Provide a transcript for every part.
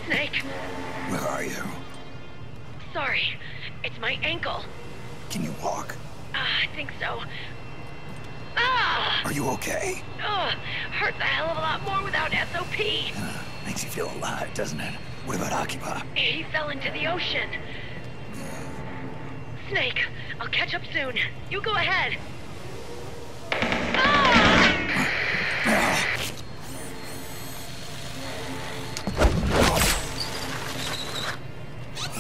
Snake. Where are you? Sorry. It's my ankle. Can you walk? I think so. Ah! Are you okay? Hurts a hell of a lot more without SOP. Makes you feel alive, doesn't it? What about Occupy? He fell into the ocean. Snake, I'll catch up soon. You go ahead.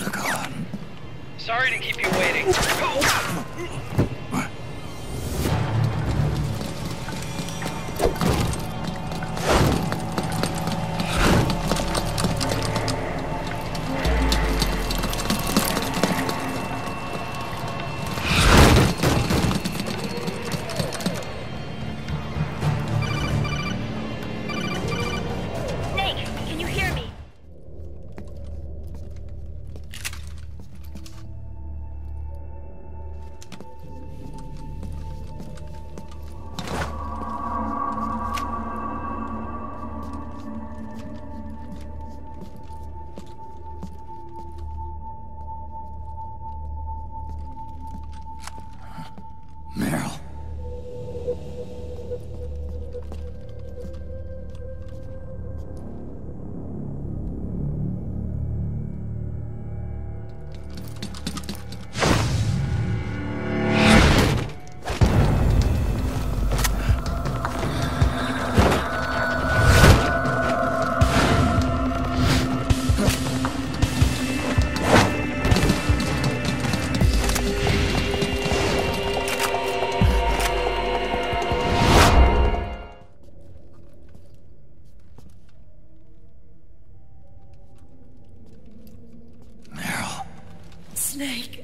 Look on. Sorry to keep you waiting. Meryl. Snake.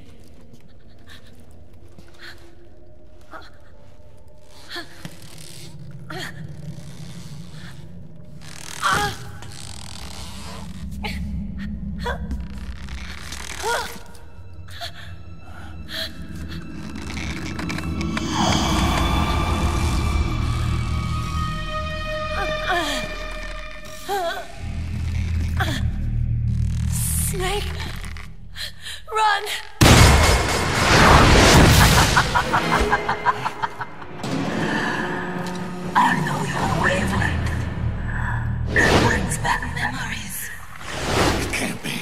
Snake, run! I know your wavelength. It brings back memories. It can't be.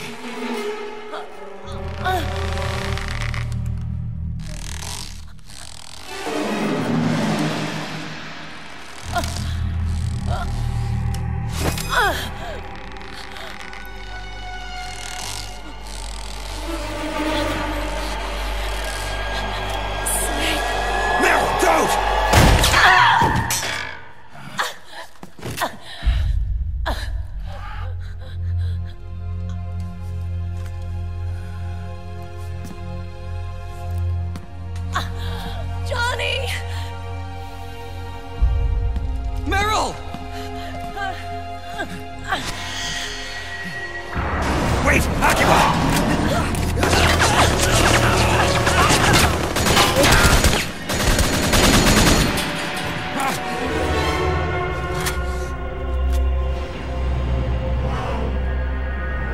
Meryl! Wait! Occupy!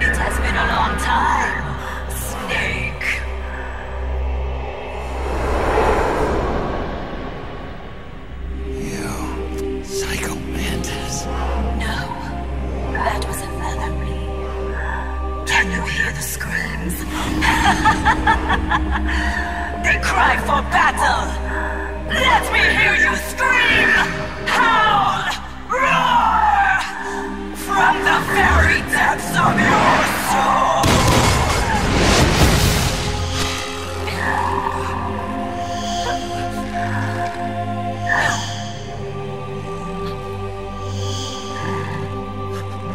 It has been a long time, Snake. You psycho mantis. No, that was another me. Can you hear the screams? They cry for battle. Let me hear you scream! Howl! Roar! From the very depths of your soul!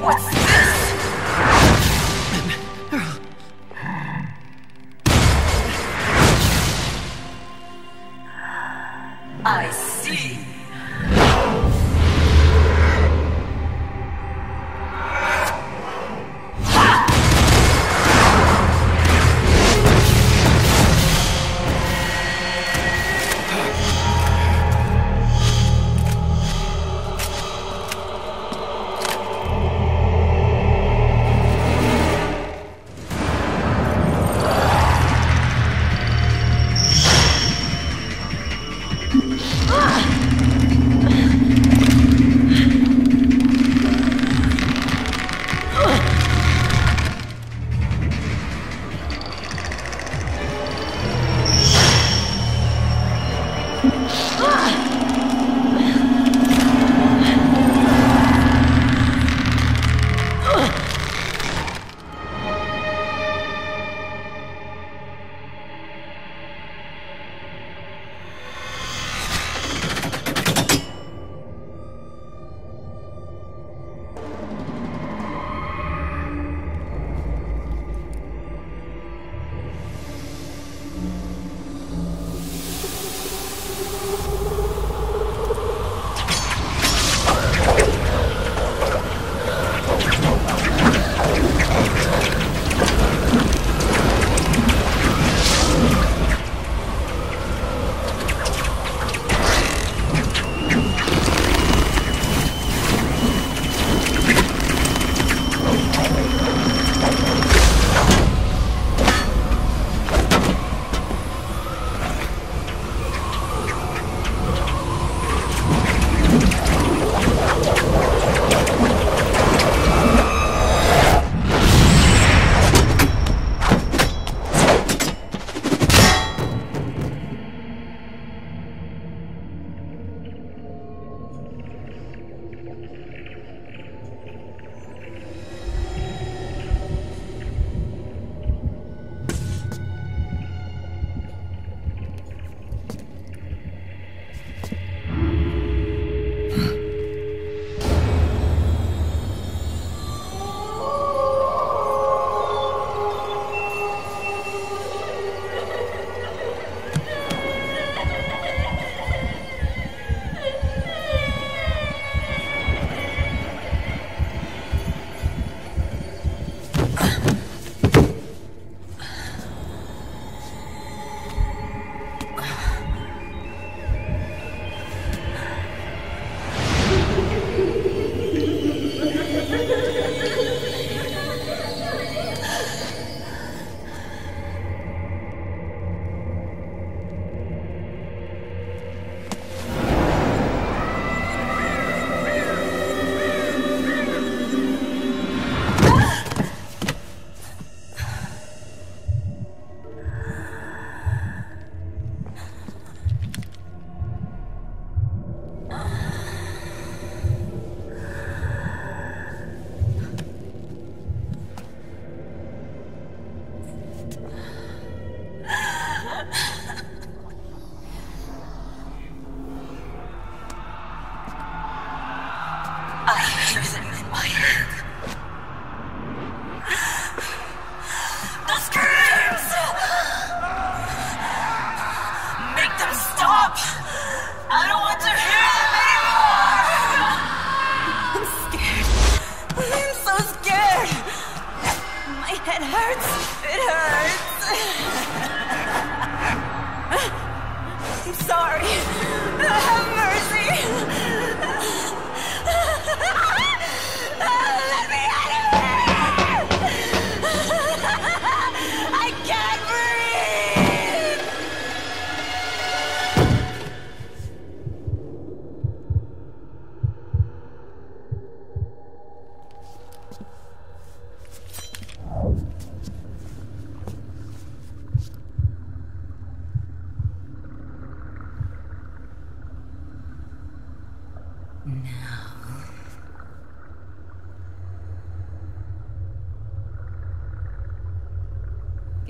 What's this? I see.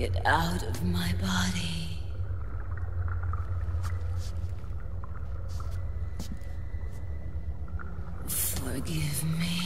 Get out of my body. Forgive me.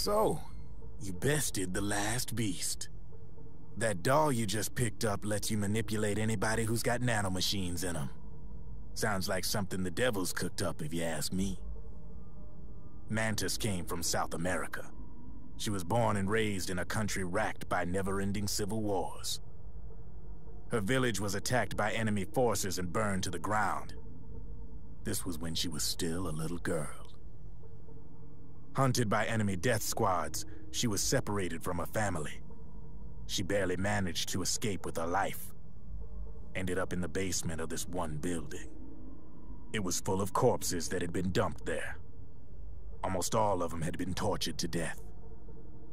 So, you bested the last beast. That doll you just picked up lets you manipulate anybody who's got nanomachines in them. Sounds like something the devil's cooked up, if you ask me. Mantis came from South America. She was born and raised in a country racked by never-ending civil wars. Her village was attacked by enemy forces and burned to the ground. This was when she was still a little girl. Hunted by enemy death squads, she was separated from her family. She barely managed to escape with her life. Ended up in the basement of this one building. It was full of corpses that had been dumped there. Almost all of them had been tortured to death.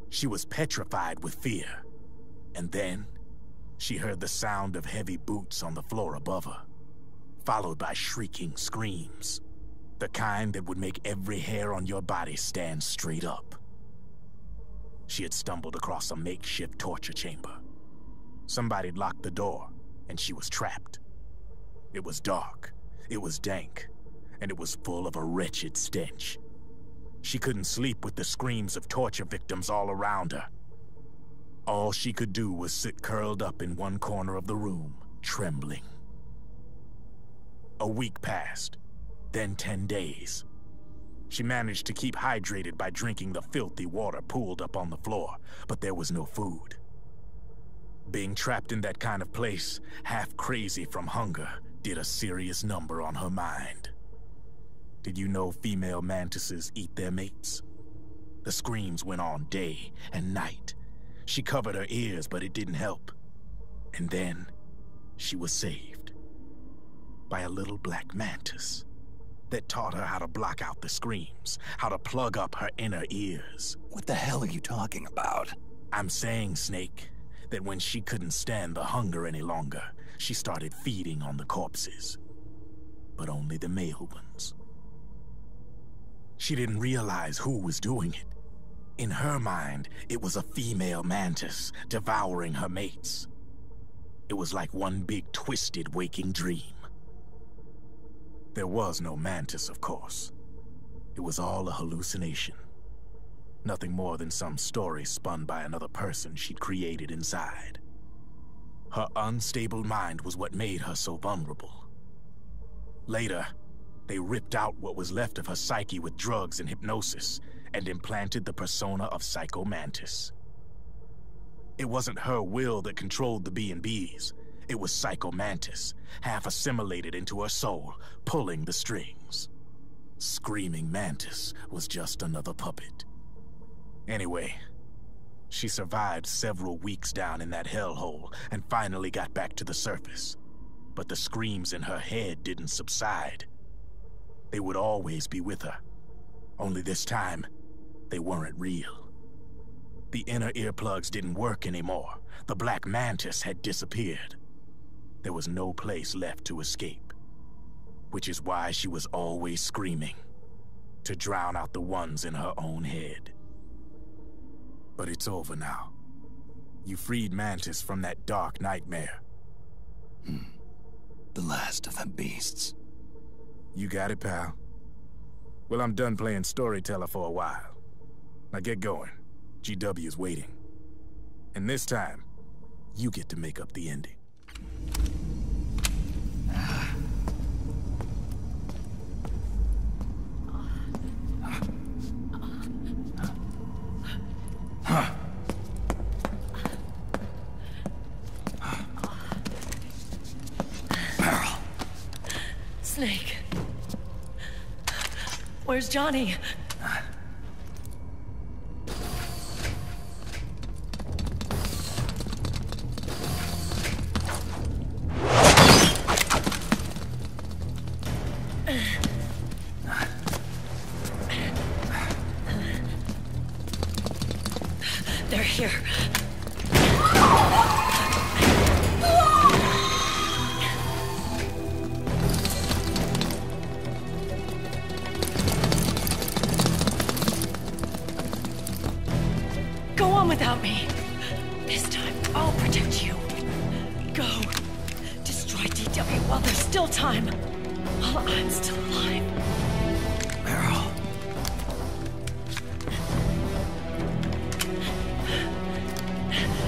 She was petrified with fear. And then, she heard the sound of heavy boots on the floor above her, followed by shrieking screams. The kind that would make every hair on your body stand straight up. She had stumbled across a makeshift torture chamber. Somebody'd locked the door, and she was trapped. It was dark, it was dank, and it was full of a wretched stench. She couldn't sleep with the screams of torture victims all around her. All she could do was sit curled up in one corner of the room, trembling. A week passed, then 10 days. She managed to keep hydrated by drinking the filthy water pooled up on the floor, but there was no food. Being trapped in that kind of place, half crazy from hunger, did a serious number on her mind. Did you know female mantises eat their mates? The screams went on day and night. She covered her ears, but it didn't help. And then, she was saved by a little black mantis that taught her how to block out the screams, how to plug up her inner ears. What the hell are you talking about? I'm saying, Snake, that when she couldn't stand the hunger any longer, she started feeding on the corpses. But only the male ones. She didn't realize who was doing it. In her mind, it was a female mantis devouring her mates. It was like one big twisted waking dream. There was no mantis, of course. It was all a hallucination. Nothing more than some story spun by another person she'd created inside. Her unstable mind was what made her so vulnerable. Later, they ripped out what was left of her psyche with drugs and hypnosis and implanted the persona of Psycho Mantis. It wasn't her will that controlled the B&Bs. It was Psycho Mantis, half assimilated into her soul, pulling the strings. Screaming Mantis was just another puppet. Anyway, she survived several weeks down in that hellhole and finally got back to the surface. But the screams in her head didn't subside. They would always be with her. Only this time, they weren't real. The inner earplugs didn't work anymore. The black mantis had disappeared. There was no place left to escape. Which is why she was always screaming, to drown out the ones in her own head. But it's over now. You freed Mantis from that dark nightmare. The last of them beasts. You got it, pal. Well, I'm done playing storyteller for a while. Now get going. GW's waiting. And this time, you get to make up the ending. Snake. Where's Johnny? They're here. Go on without me. This time, I'll protect you. Go. Destroy DW while there's still time. While I'm still alive. Meryl.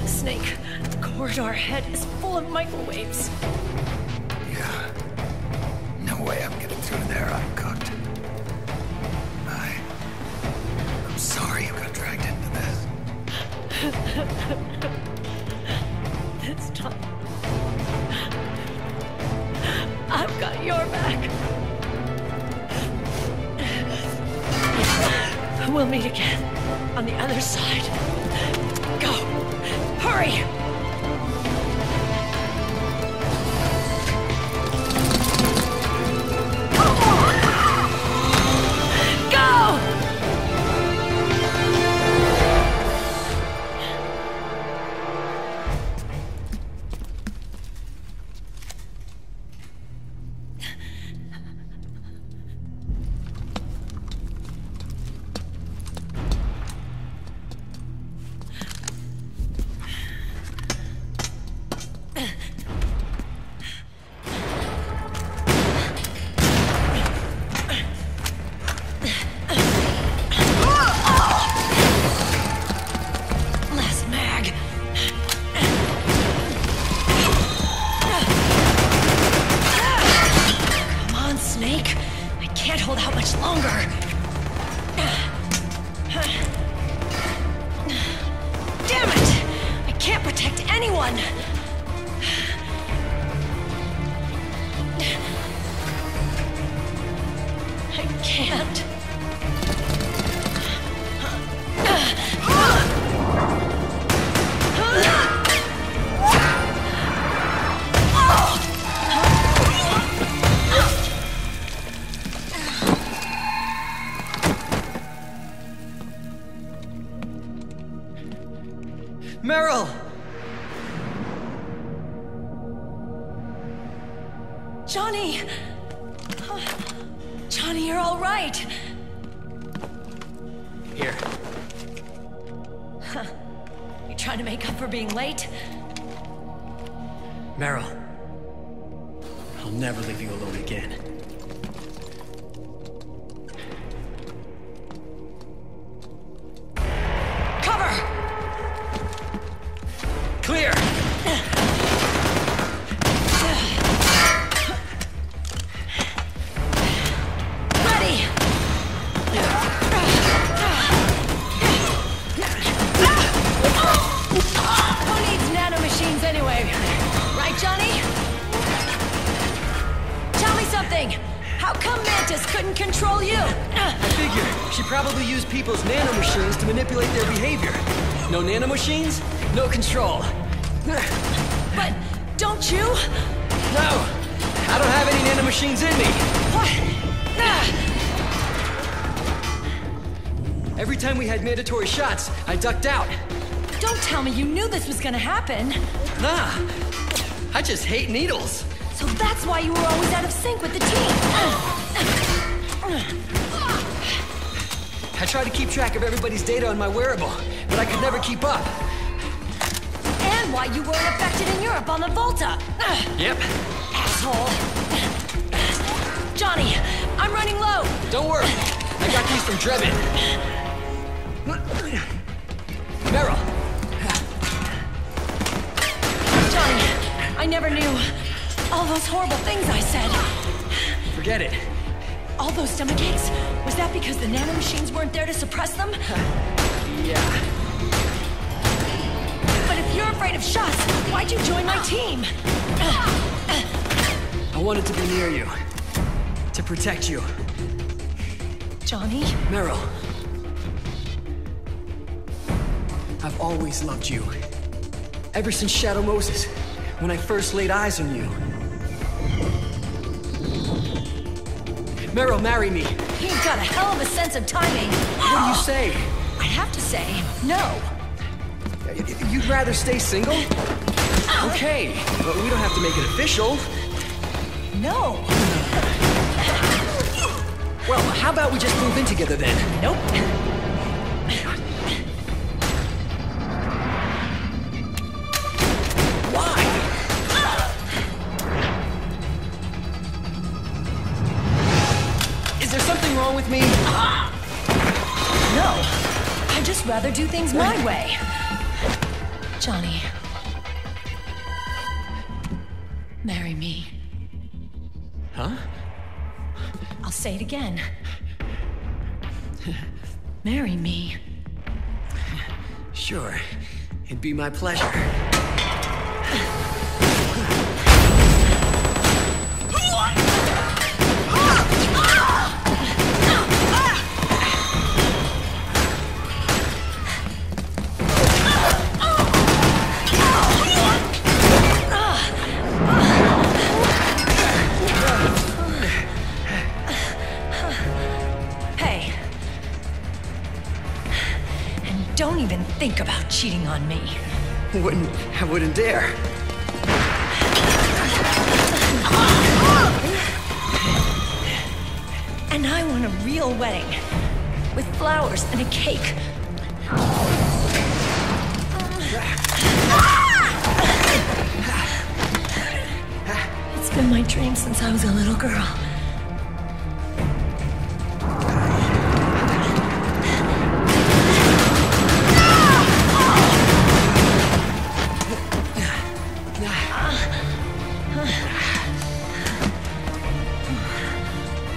Snake, the corridor ahead is full of microwaves. Yeah. No way I'm getting through there uncooked. I'm sorry you got dragged into this. This time, I've got your back. We'll meet again on the other side. Go! Hurry! Go! much longer. Damn it! I can't protect anyone! I can't. Meryl! Johnny! Johnny, you're all right. Here. You trying to make up for being late? Meryl. I'll never leave you alone again. Cover! Clear! Ready! Who needs nanomachines anyway? Right, Johnny? Tell me something! How come Mantis couldn't control you? I figure she probably used people's nanomachines to manipulate their behavior. No nanomachines, no control. But don't you? No! I don't have any nanomachines in me! What? Every time we had mandatory shots, I ducked out. Don't tell me you knew this was gonna happen. Nah, I just hate needles. So that's why you were always out of sync with the team. I tried to keep track of everybody's data on my wearable, but I could never keep up. And why you weren't affected in Europe on the Volta. Yep. Asshole. Johnny, I'm running low. Don't worry, I got these from Drebin. Meryl. Johnny, I never knew all those horrible things I said. Forget it. All those stomach aches? Was that because the nanomachines weren't there to suppress them? Yeah. But if you're afraid of shots, why'd you join my team? I wanted to be near you. To protect you. Johnny? Meryl. I've always loved you. Ever since Shadow Moses, when I first laid eyes on you. Meryl, marry me. You've got a hell of a sense of timing. What do you say? I have to say, no. You'd rather stay single? Okay, but we don't have to make it official. No. Well, how about we just move in together then? Nope. Why? Is there something wrong with me? No. I'd just rather do things my way. Johnny. Marry me. Huh? I'll say it again. Marry me. Sure. It'd be my pleasure. Don't even think about cheating on me. I wouldn't dare. And I want a real wedding. With flowers and a cake. It's been my dream since I was a little girl.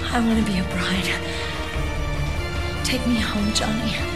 I want to be a bride Take me home, Johnny.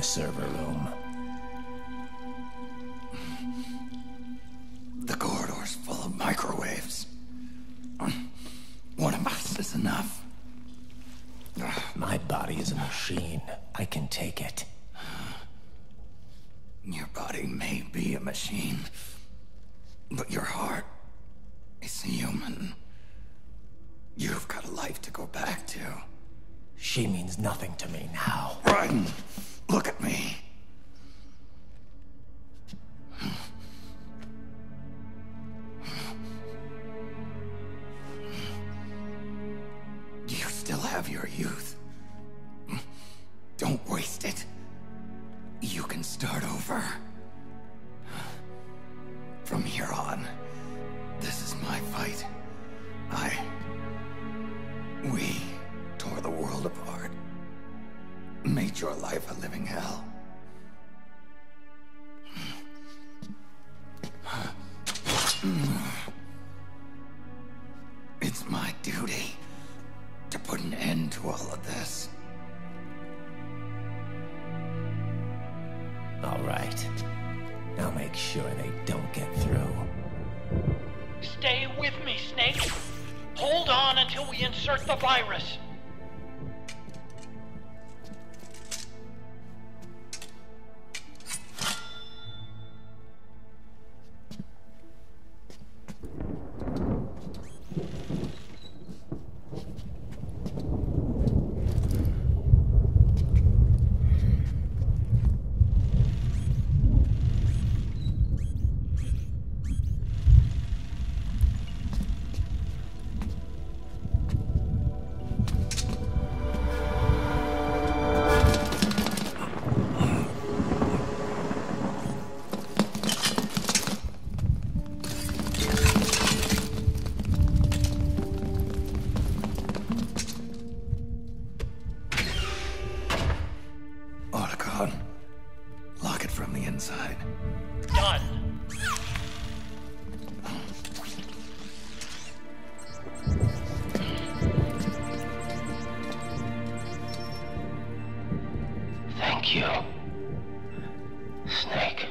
server room. The corridor's full of microwaves. One of us is enough. My body is a machine. I can take it. Your body may be a machine, but your heart is human. You've got a life to go back to. She means nothing to me now. Ryan, look at me. You still have your youth. Don't waste it. You can start over. From here on, this is my fight. We tore the world apart. Made your life a living hell. It's my duty to put an end to all of this. All right. I'll make sure they don't get through. Stay with me, Snake. Hold on until we insert the virus. Done. Thank you, Snake.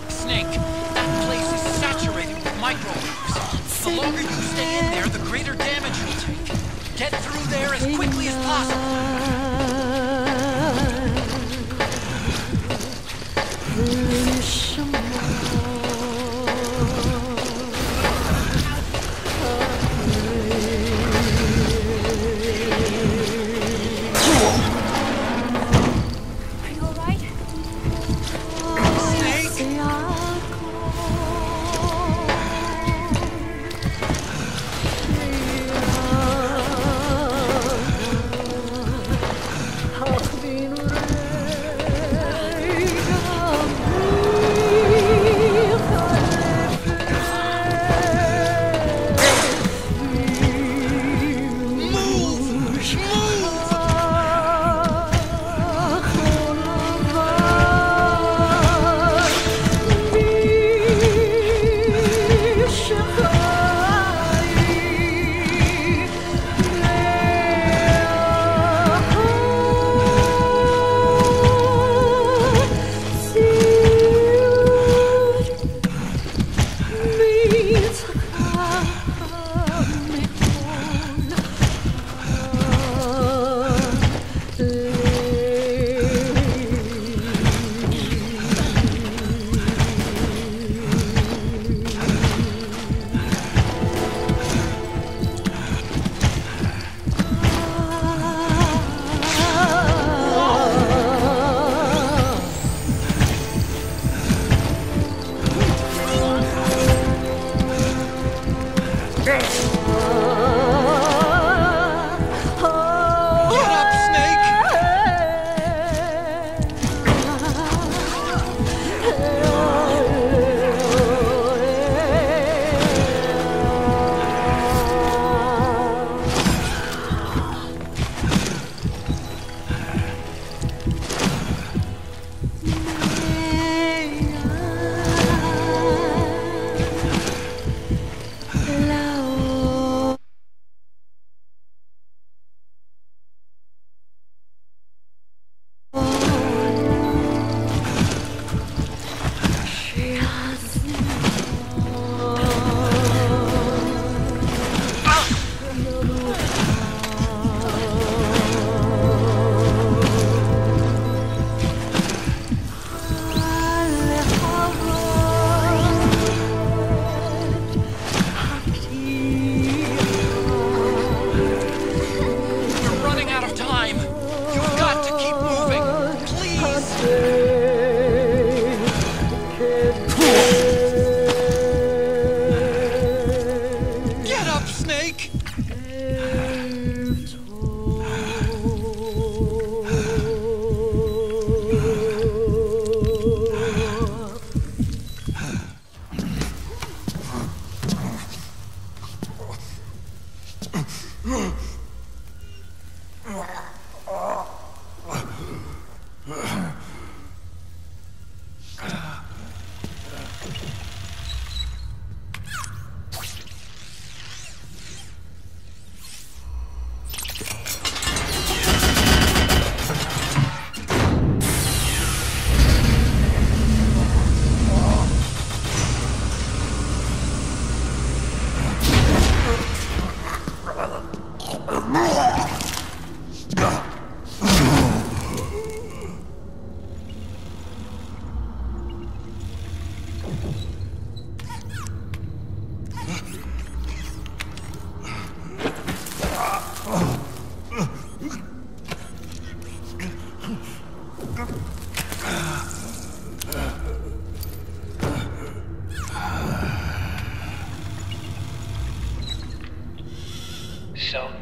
Snake, that place is saturated with microwaves. The longer you stay in there, the greater damage you'll take. Get through there as quickly as possible. Are you alright?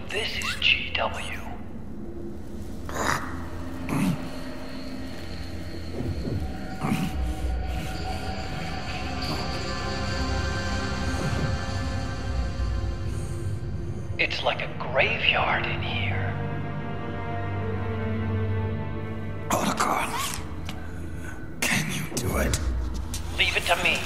This is GW. It's like a graveyard in here. Protocol. Can you do it? Leave it to me.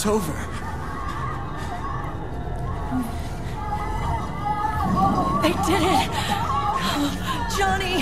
It's over. I did it! Johnny!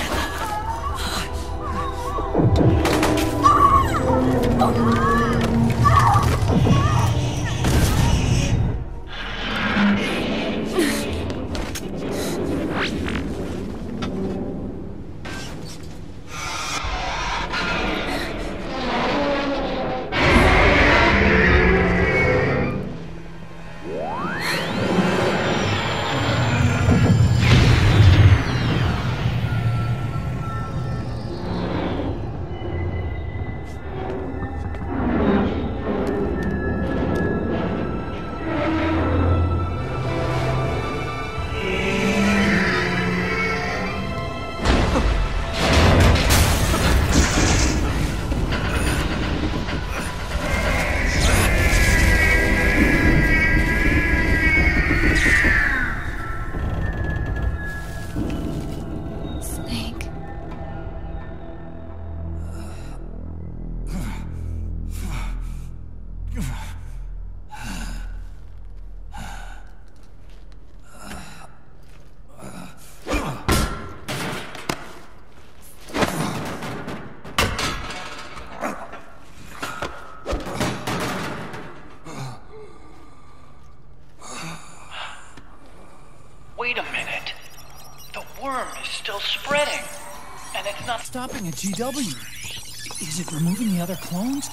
stopping at GW. Is it removing the other clones?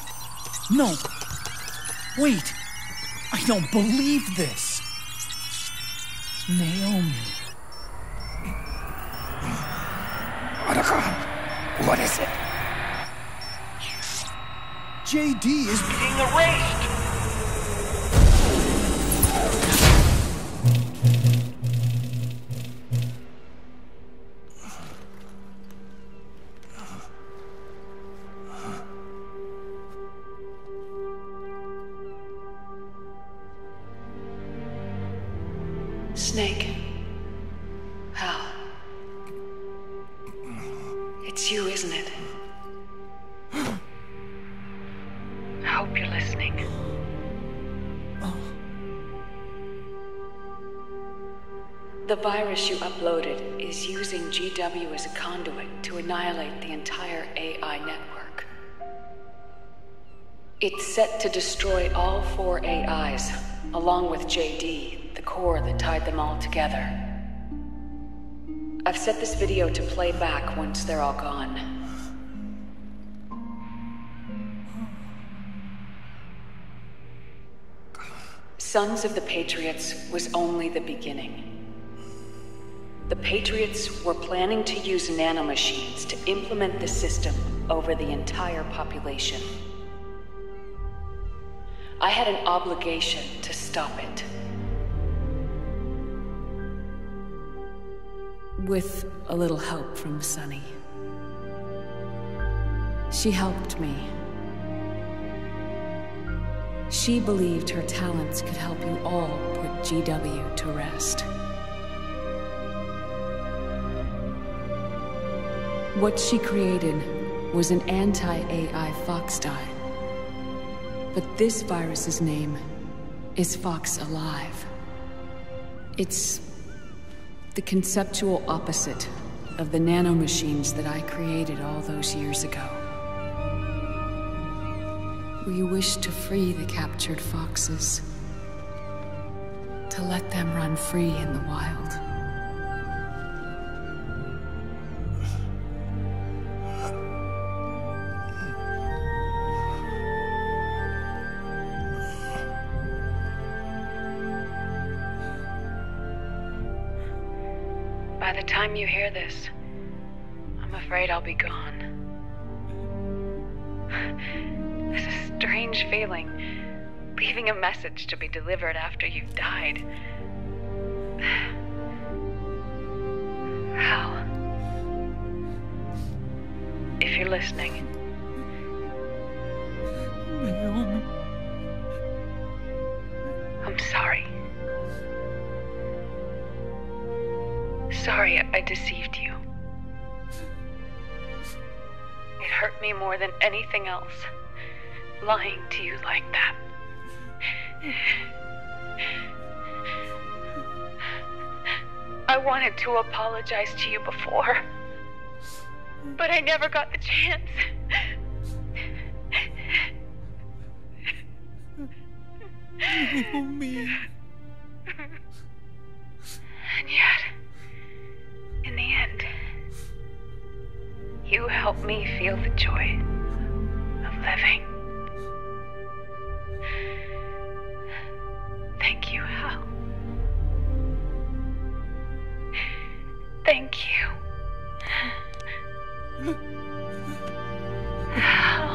No. Wait. I don't believe this. Naomi. What is it? JD is Being erased. Snake. Hal. It's you, isn't it? I hope you're listening. The virus you uploaded is using GW as a conduit to annihilate the entire AI network. It's set to destroy all 4 AIs, along with JD, the core that tied them all together. I've set this video to play back once they're all gone. Sons of the Patriots was only the beginning. The Patriots were planning to use nanomachines to implement the system over the entire population. I had an obligation to stop it. With a little help from Sunny. She helped me. She believed her talents could help you all put GW to rest. What she created was an anti-AI Fox dye. But this virus's name is Fox Alive. It's the conceptual opposite of the nanomachines that I created all those years ago. We wish to free the captured foxes, to let them run free in the wild. By the time you hear this, I'm afraid I'll be gone. It's a strange feeling, leaving a message to be delivered after you've died. Hal, if you're listening, Naomi. I'm sorry. Sorry I deceived you. It hurt me more than anything else, lying to you like that. I wanted to apologize to you before, but I never got the chance. Naomi. And yet, in the end, you helped me feel the joy of living. Thank you, Hal. Thank you. Hal.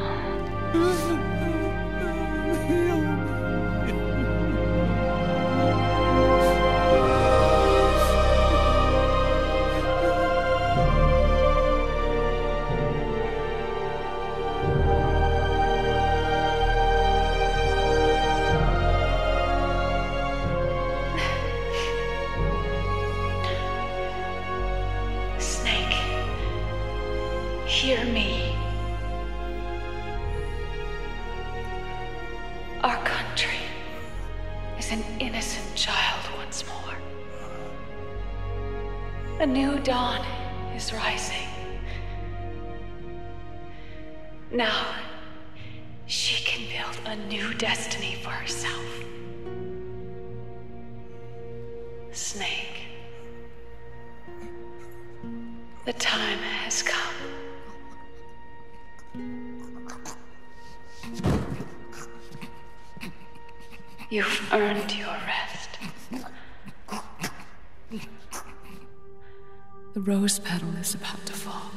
Hear me. Our country is an innocent child once more. A new dawn is rising. Now, she can build a new destiny for herself. Snake, the time has come. You've earned your rest. The rose petal is about to fall.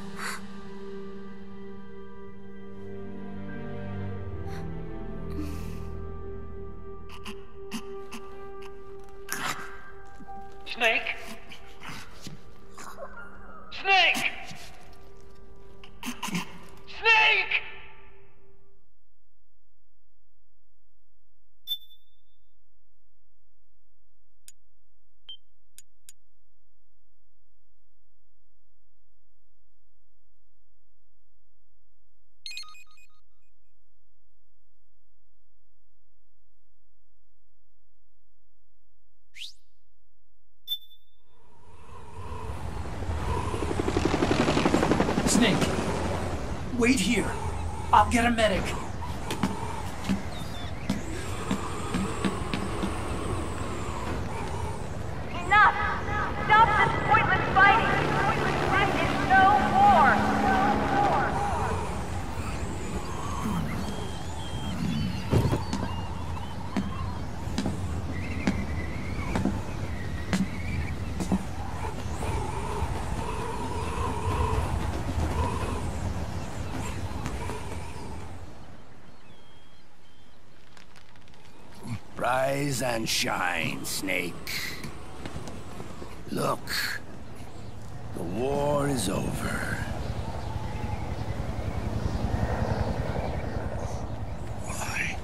Snake? Snake! Snake! Snake, wait here. I'll get a medic. Enough! Stop this pointless fighting! This is no war! Rise and shine, Snake. Look, the war is over. Why?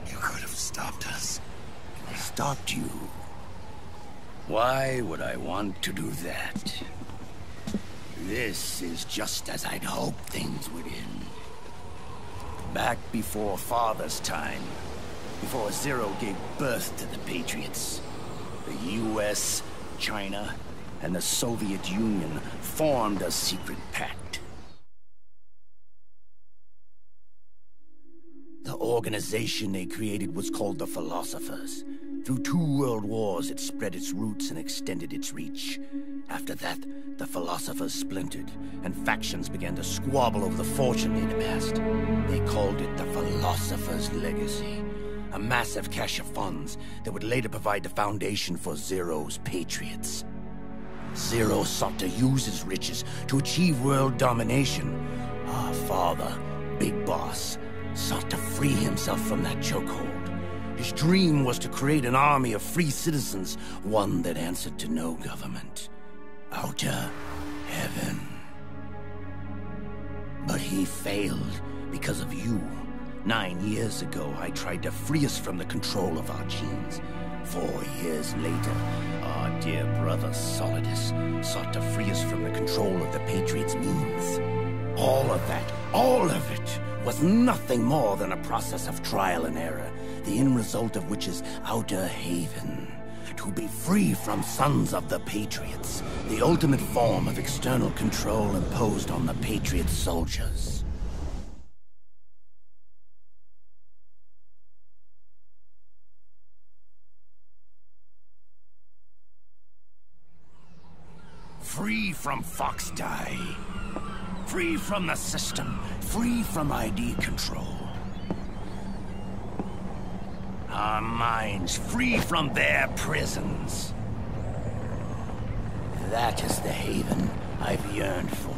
You could have stopped us. Stopped you? Why would I want to do that? This is just as I'd hoped things would end. Back before Father's time. Before Zero gave birth to the Patriots, the US, China, and the Soviet Union formed a secret pact. The organization they created was called the Philosophers. Through 2 world wars, it spread its roots and extended its reach. After that, the Philosophers splintered, and factions began to squabble over the fortune they'd amassed. They called it the Philosopher's Legacy. A massive cache of funds that would later provide the foundation for Zero's Patriots. Zero sought to use his riches to achieve world domination. Our father, Big Boss, sought to free himself from that chokehold. His dream was to create an army of free citizens, one that answered to no government. Outer heaven. But he failed because of you. 9 years ago, I tried to free us from the control of our genes. 4 years later, our dear brother Solidus sought to free us from the control of the Patriots' means. All of it, was nothing more than a process of trial and error, the end result of which is Outer Haven. To be free from sons of the Patriots, the ultimate form of external control imposed on the Patriot soldiers. Free from Fox Die. Free from the system. Free from ID control. Our minds free from their prisons. That is the haven I've yearned for.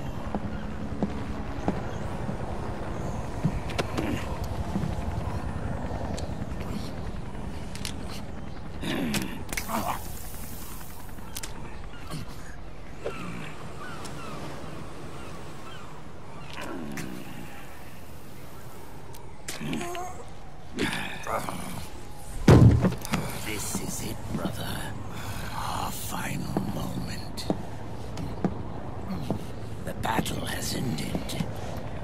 This is it, brother. Our final moment. The battle has ended,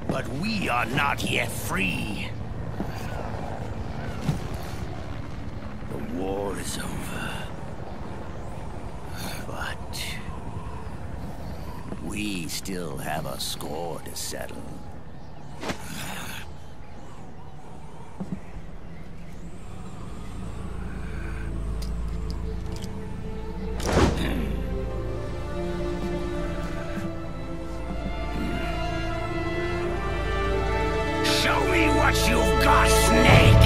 but we are not yet free. The war is over, but we still have a score to settle. Show me what you've got, Snake!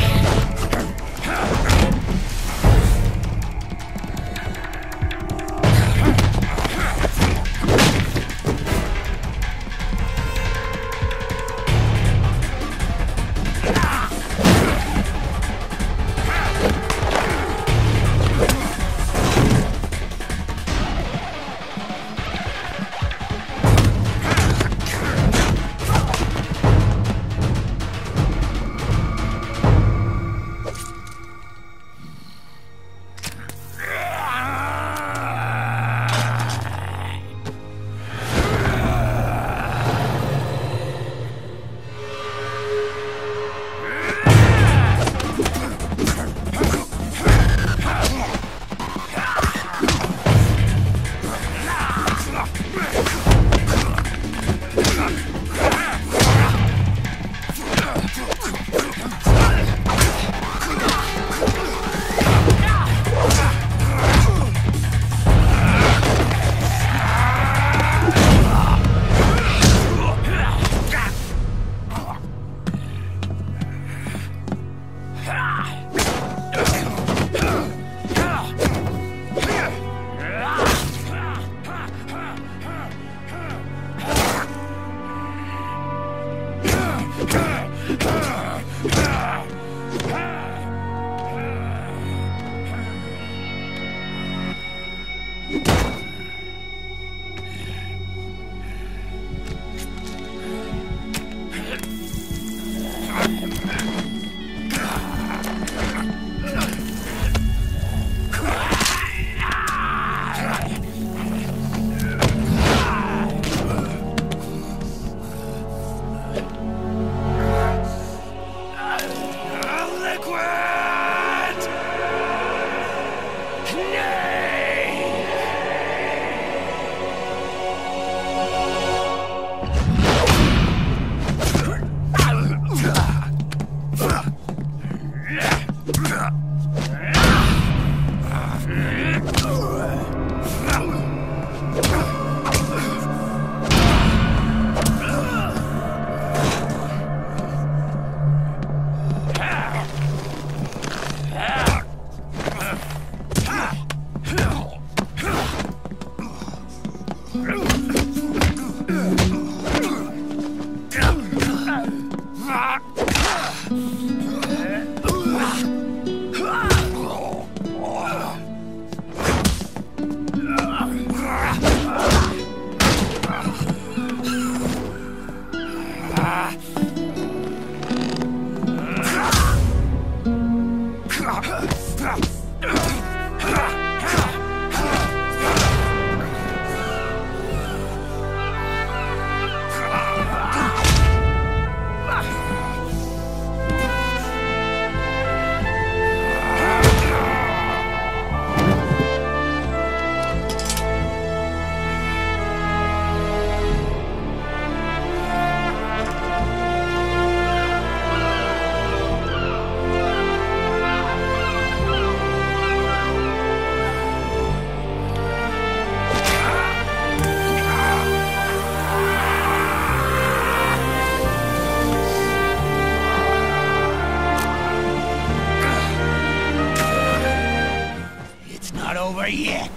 over yet.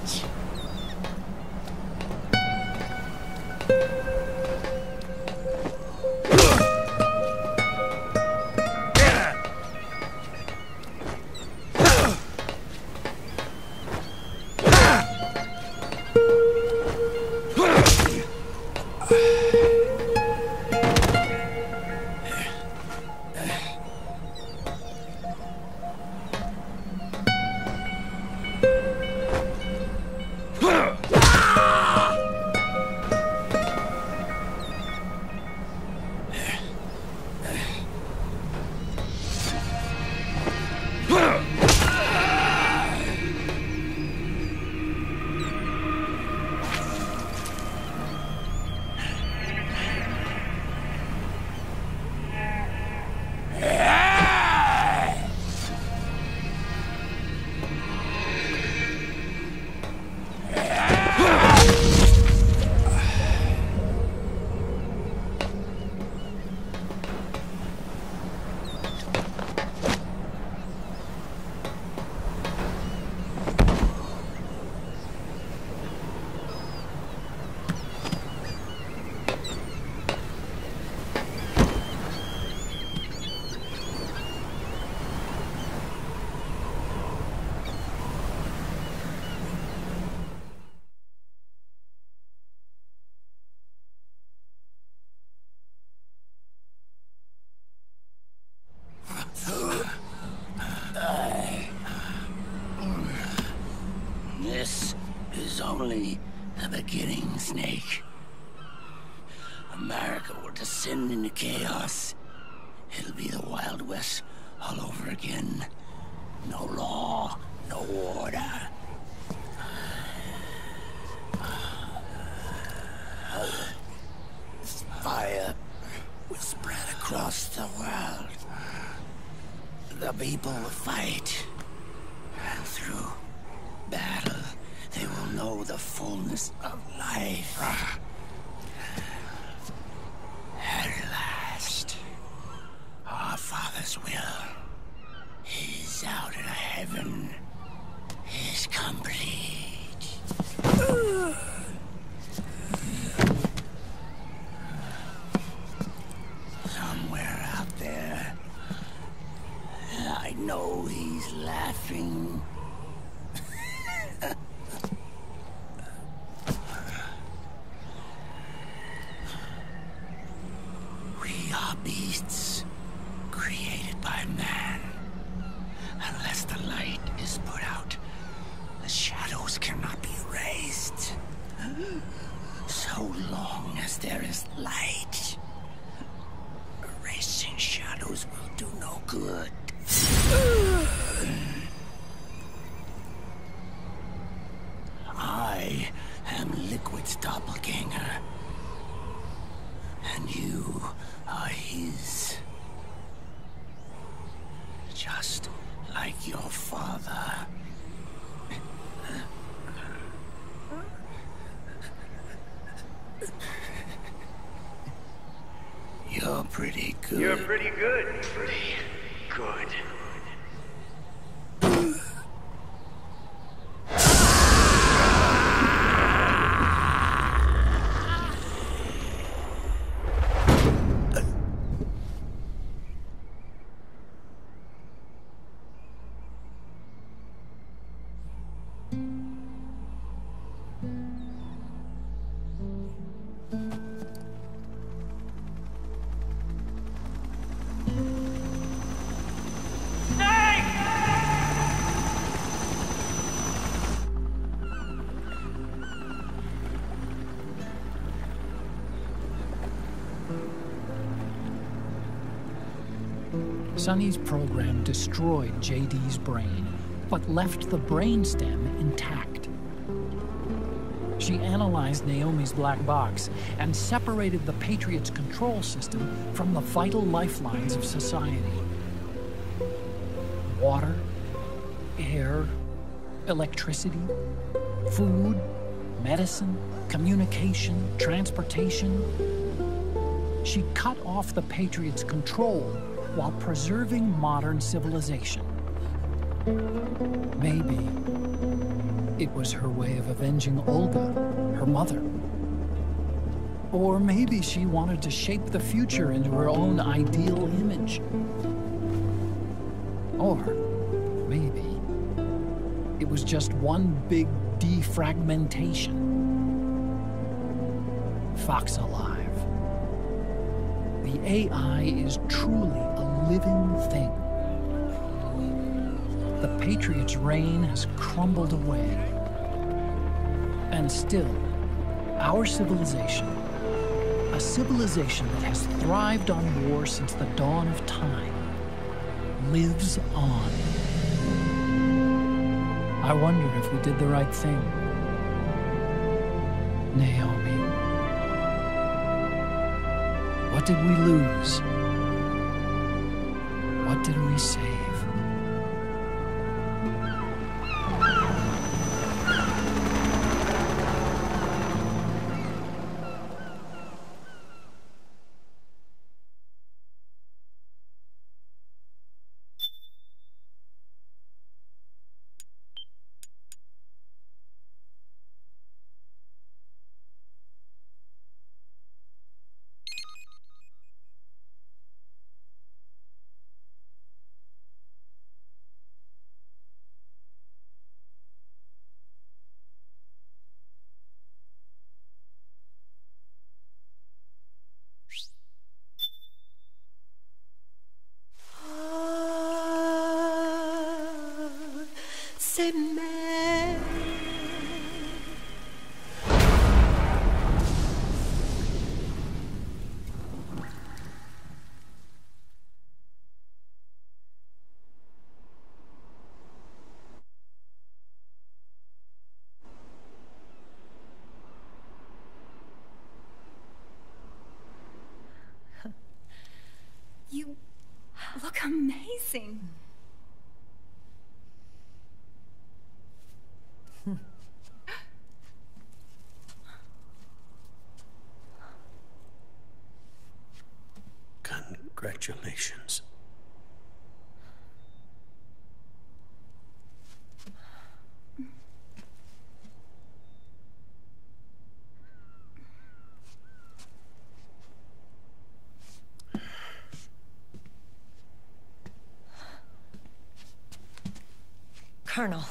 beginning, Snake. America will descend into chaos. It'll be the Wild West all over again. No law, no order. Fire will spread across the world. The people will fight. And through battle, they will know the fullness of life. At last, our Father's will is out in heaven, is complete. Somewhere out there, I know he's laughing. We are beasts created by man. Unless the light is put out, the shadows cannot be erased. So long as there is light, erasing shadows will do no good. I am Liquid's doppelganger, and you are his. Just like your father. You're pretty good. You're pretty good. Pretty good. Sonny's program destroyed JD's brain, but left the brainstem intact. She analyzed Naomi's black box and separated the Patriot's control system from the vital lifelines of society. Water, air, electricity, food, medicine, communication, transportation. She cut off the Patriot's control while preserving modern civilization. Maybe it was her way of avenging Olga, her mother. Or maybe she wanted to shape the future into her own ideal image. Or maybe it was just one big defragmentation. Fox alive. The AI is truly a living thing. The Patriot's reign has crumbled away. And still, our civilization, a civilization that has thrived on war since the dawn of time, lives on. I wonder if we did the right thing. Naomi. What did we lose? What did we save? look amazing. Congratulations. Colonel.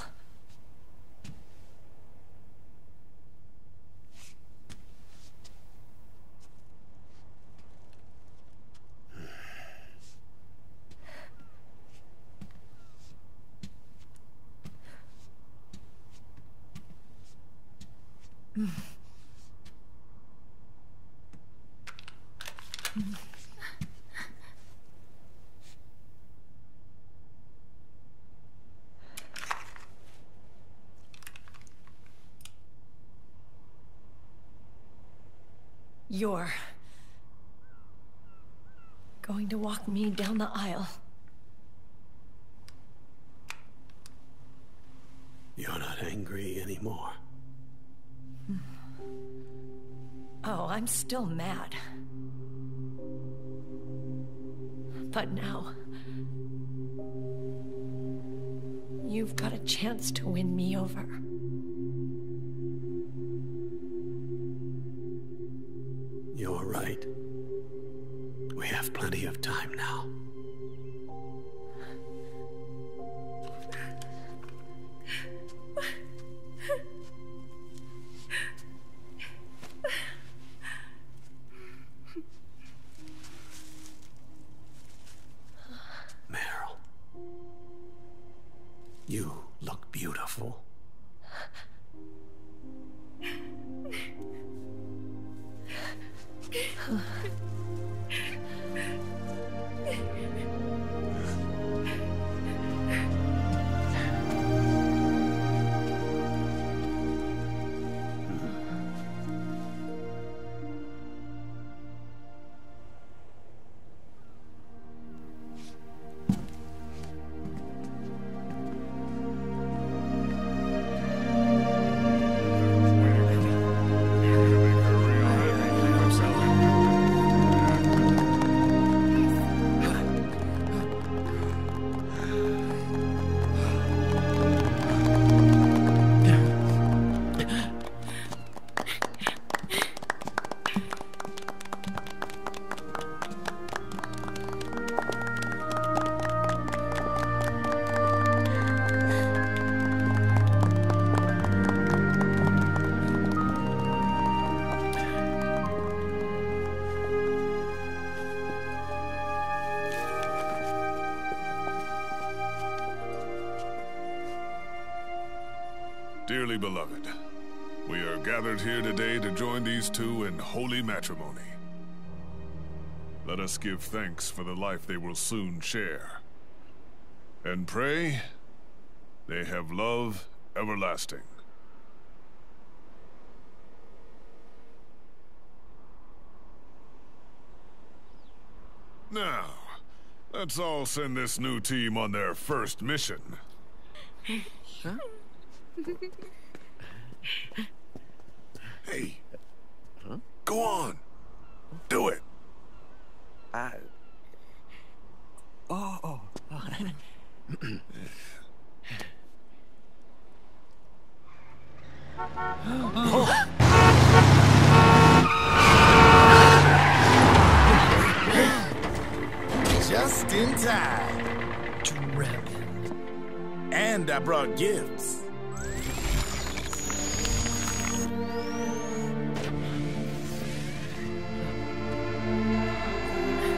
You're going to walk me down the aisle. You're not angry anymore. Oh, I'm still mad. But now, you've got a chance to win me over. You're right. We have plenty of time now. Meryl, you look beautiful. Dearly beloved, we are gathered here today to join these two in holy matrimony. Let us give thanks for the life they will soon share, and pray they have love everlasting. Now, let's all send this new team on their first mission. Huh? Hey, go on, do it. Oh. Just in time. Drebin. And I brought gifts.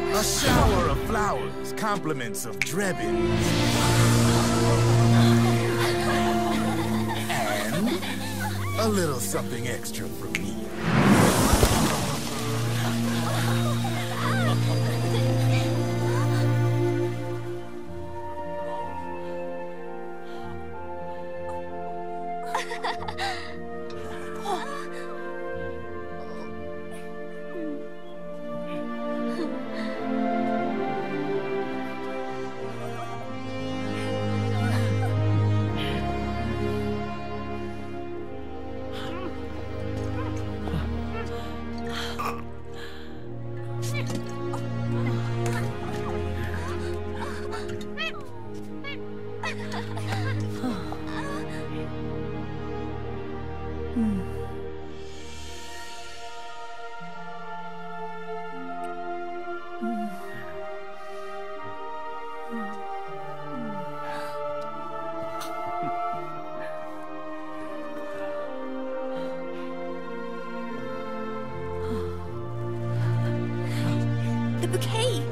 A shower of flowers, compliments of Drebin. And a little something extra from me. The bouquet!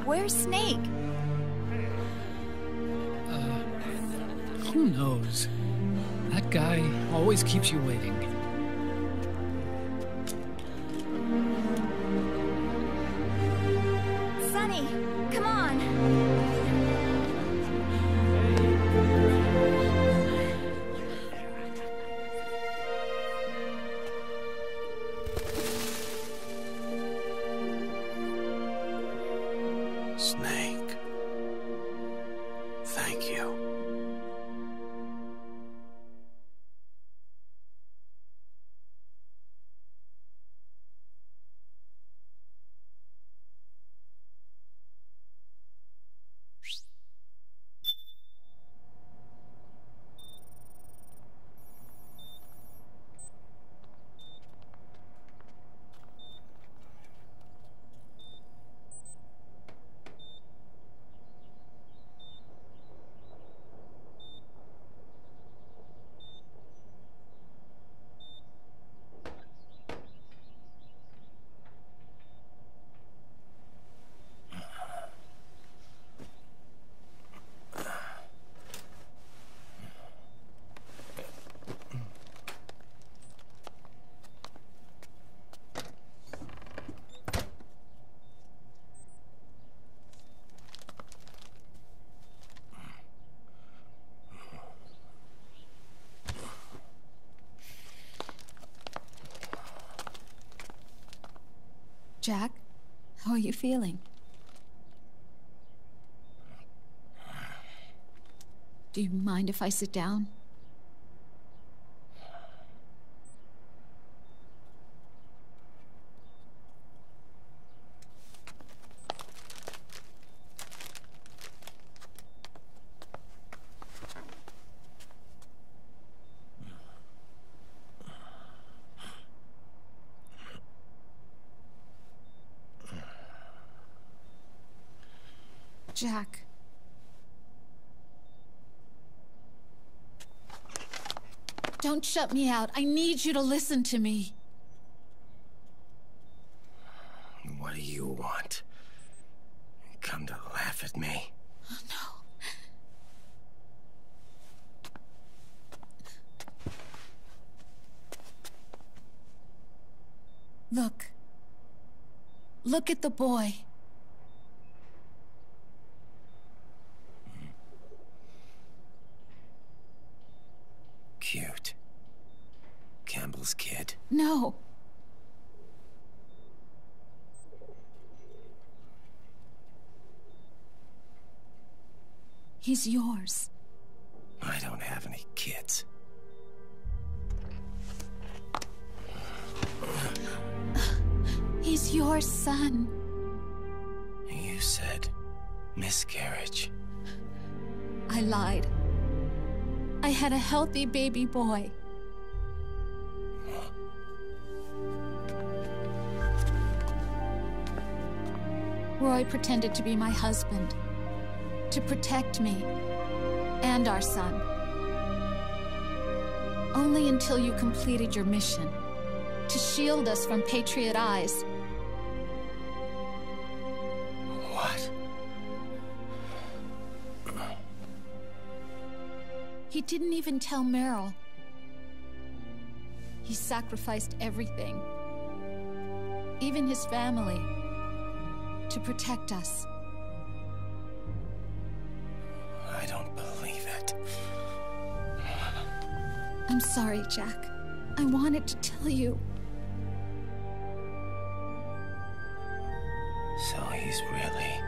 Where's Snake? Who knows? That guy always keeps you waiting. Sunny, come on! Snake. Thank you. Jack, how are you feeling? Do you mind if I sit down? Jack. Don't shut me out. I need you to listen to me. What do you want? Come to laugh at me? Oh, no. Look. Look at the boy. Cute. Campbell's kid. No. He's yours. I don't have any kids. He's your son. You said miscarriage. I lied. I had a healthy baby boy. Roy pretended to be my husband, to protect me and our son. Only until you completed your mission, to shield us from Patriot eyes. What? He didn't even tell Meryl. He sacrificed everything, even his family, to protect us. I don't believe it. I'm sorry, Jack. I wanted to tell you. So he's really...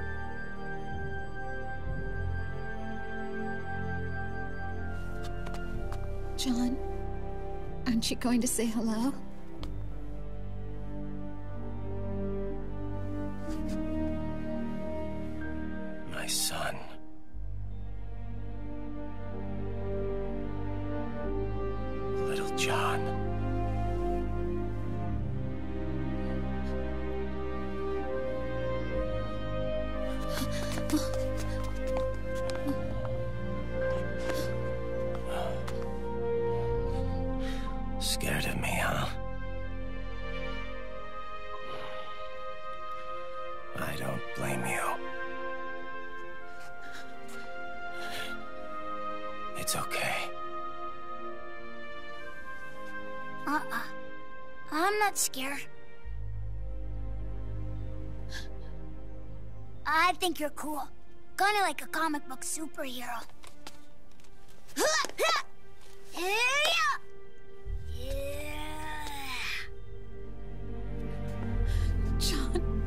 John, aren't you going to say hello? My son. Little John. Scared of me, huh? I don't blame you. It's okay. I'm not scared. I think you're cool. Kinda like a comic book superhero. John.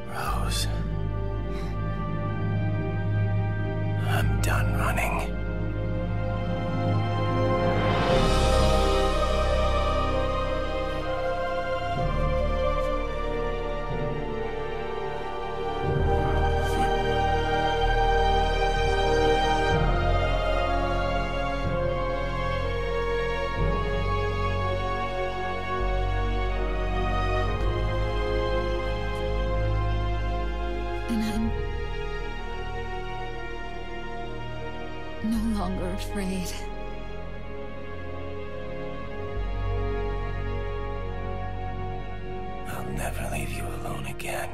Rose. I'm done running. And I'm no longer afraid. I'll never leave you alone again.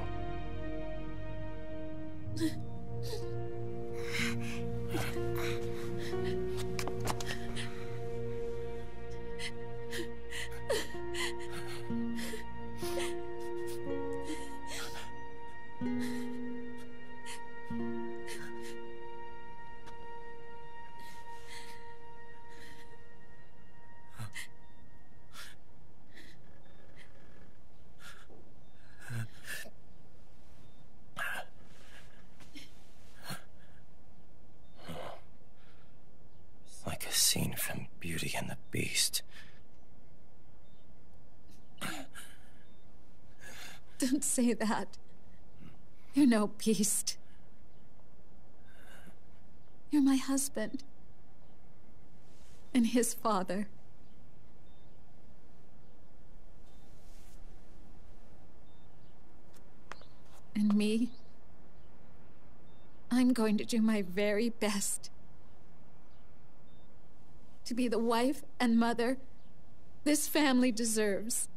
Like a scene from Beauty and the Beast. Don't say that. You're no beast. You're my husband. And his father. And me, I'm going to do my very best to be the wife and mother this family deserves.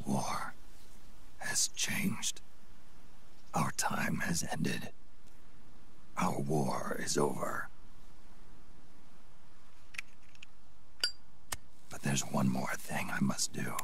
War has changed. Our time has ended. Our war is over. But there's There's one more thing I must do.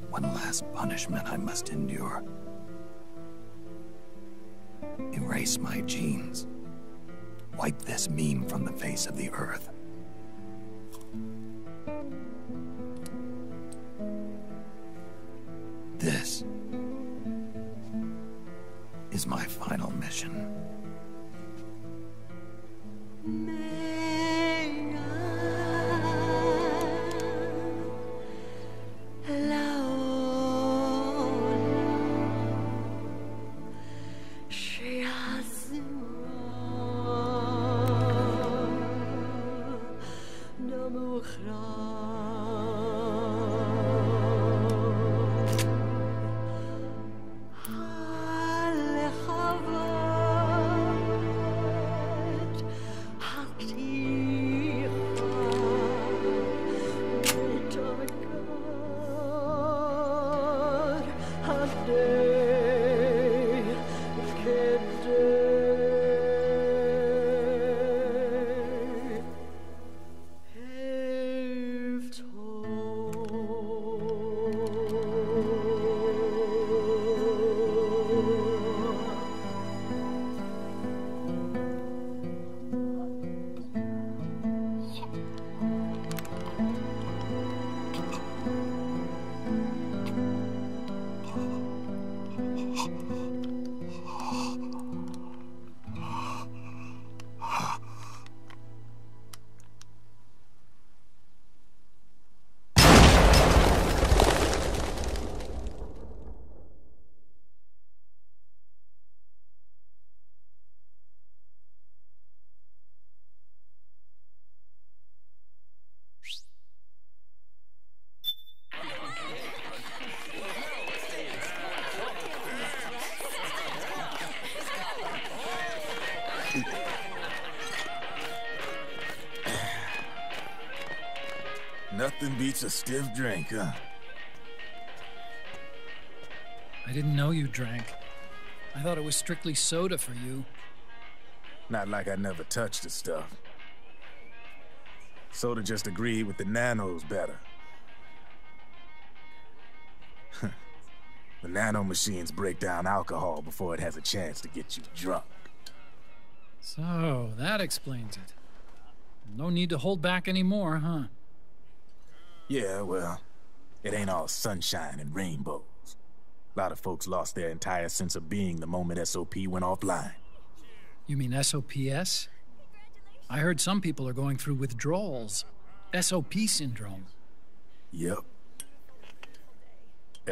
One last punishment I must endure. Erase my genes. Wipe this meme from the face of the earth. This is my final mission. Nothing beats a stiff drink, huh? I didn't know you drank. I thought it was strictly soda for you. Not like I never touched the stuff. Soda just agreed with the nanos better. The nano machines break down alcohol before it has a chance to get you drunk. So, that explains it. No need to hold back anymore, huh? Yeah, well, it ain't all sunshine and rainbows. A lot of folks lost their entire sense of being the moment SOP went offline. You mean SOPS? I heard some people are going through withdrawals. SOP syndrome. Yep.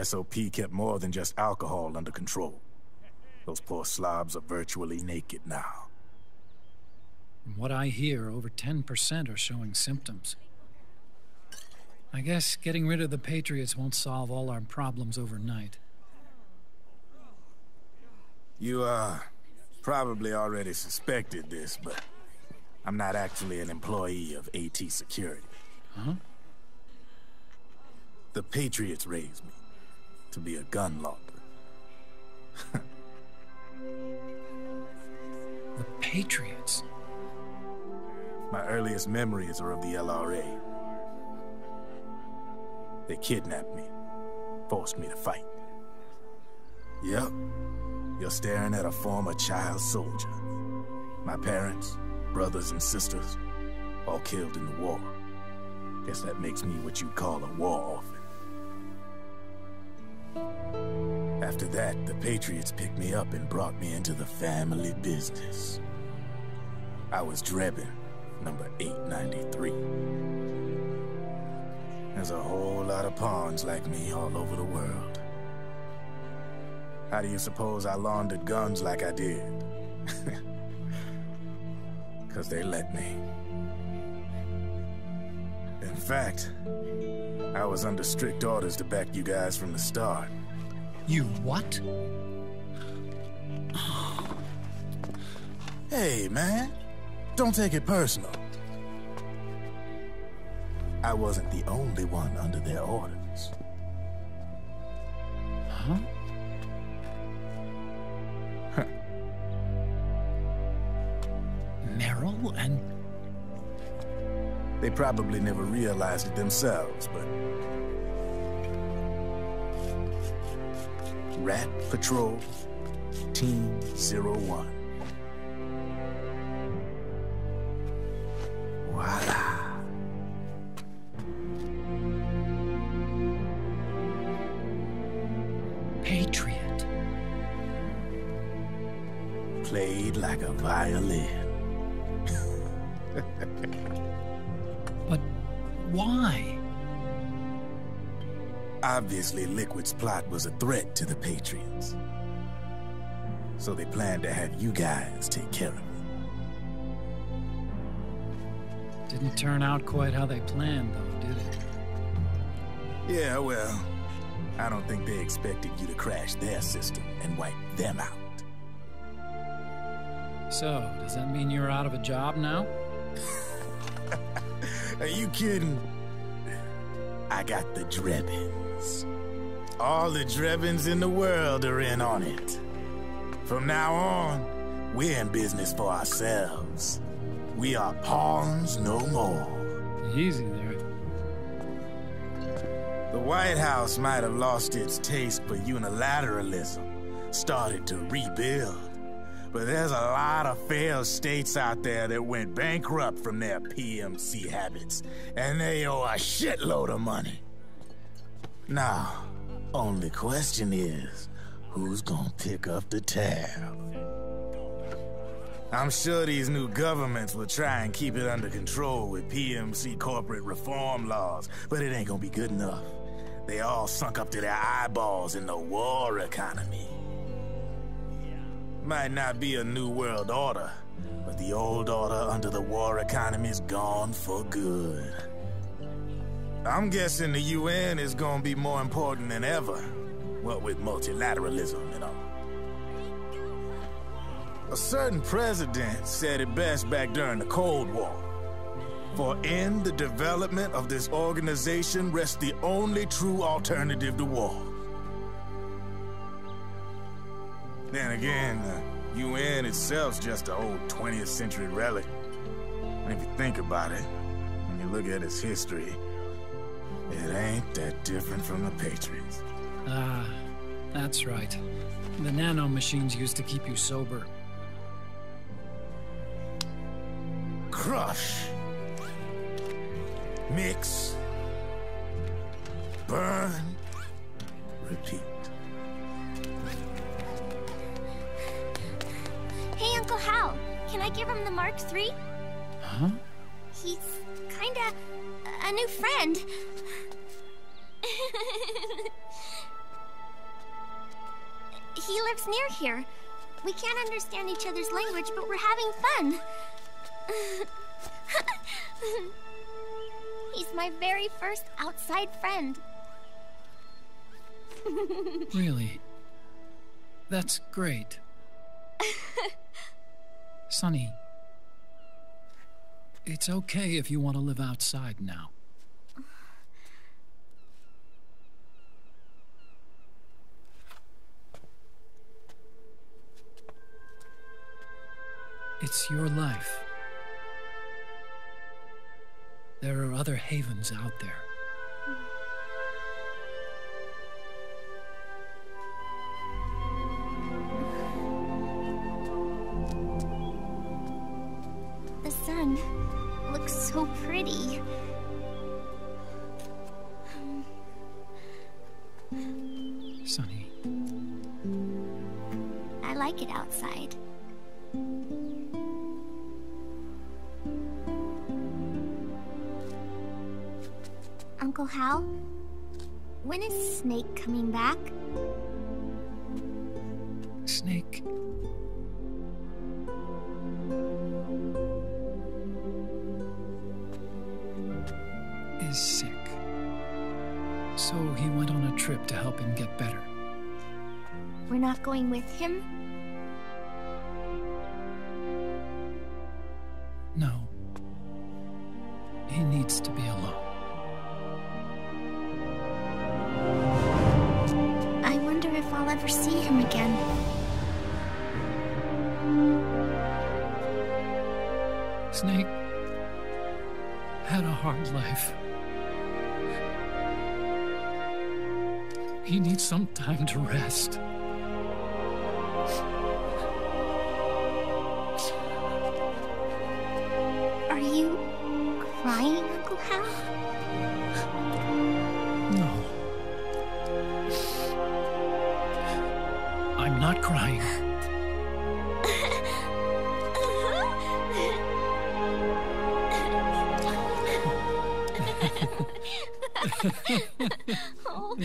SOP kept more than just alcohol under control. Those poor slobs are virtually naked now. From what I hear, over 10% are showing symptoms. I guess getting rid of the Patriots won't solve all our problems overnight. You, probably already suspected this, but I'm not actually an employee of AT Security. Huh? The Patriots raised me to be a gun launder. The Patriots? My earliest memories are of the LRA. They kidnapped me, forced me to fight. Yep, you're staring at a former child soldier. My parents, brothers and sisters, all killed in the war. Guess that makes me what you'd call a war orphan. After that, the Patriots picked me up and brought me into the family business. I was Drebin, number 893. There's a whole lot of pawns like me all over the world. How do you suppose I laundered guns like I did? 'Cause they let me. In fact, I I was under strict orders to back you guys from the start. You what? Hey, man. Don't take it personal. I wasn't the only one under their orders. Huh? Meryl and... They probably never realized it themselves, but... Rat Patrol, Team 01. Voila. Patriot. Played like a violin. But why? Obviously, Liquid's plot was a threat to the Patriots. So they planned to have you guys take care of it. Didn't turn out quite how they planned, though, did it? Yeah, well, I don't think they expected you to crash their system and wipe them out. So, does that mean you're out of a job now? Are you kidding? I got the Drebbins. All the Drebbins in the world are in on it. From now on, we're in business for ourselves. We are pawns no more. Easy there. The White House might have lost its taste for unilateralism, started to rebuild. But there's a lot of failed states out there that went bankrupt from their PMC habits, and they owe a shitload of money. Now, only question is, who's gonna pick up the tab? I'm sure these new governments will try and keep it under control with PMC corporate reform laws, but it ain't gonna be good enough. They all sunk up to their eyeballs in the war economy. Might not be a new world order, but the old order under the war economy's gone for good. I'm guessing the UN is gonna be more important than ever, what with multilateralism and all. A certain president said it best back during the Cold War. For in the development of this organization rests the only true alternative to war. Then again, the UN itself's just an old 20th century relic. And if you think about it, when you look at its history, it ain't that different from the Patriots. Ah, that's right. The nano machines used to keep you sober. Crush. Mix. Burn. Repeat. Hey, Uncle Hal, can I give him the Mark III? Huh? He's kinda a new friend. He lives near here. We can't understand each other's language, but we're having fun. He's my very first outside friend. Really? That's great. Sonny, it's okay if you want to live outside now. It's your life. There are other havens out there. The sun looks so pretty. Sonny. I like it outside. Uncle Hal, when is Snake coming back? Snake? Is sick. So he went on a trip to help him get better. We're not going with him? No. He needs to be alone. I wonder if I'll ever see him again. Snake had a hard life. He needs some time to rest. Are you crying, Uncle Hal? No. I'm not crying. Oh.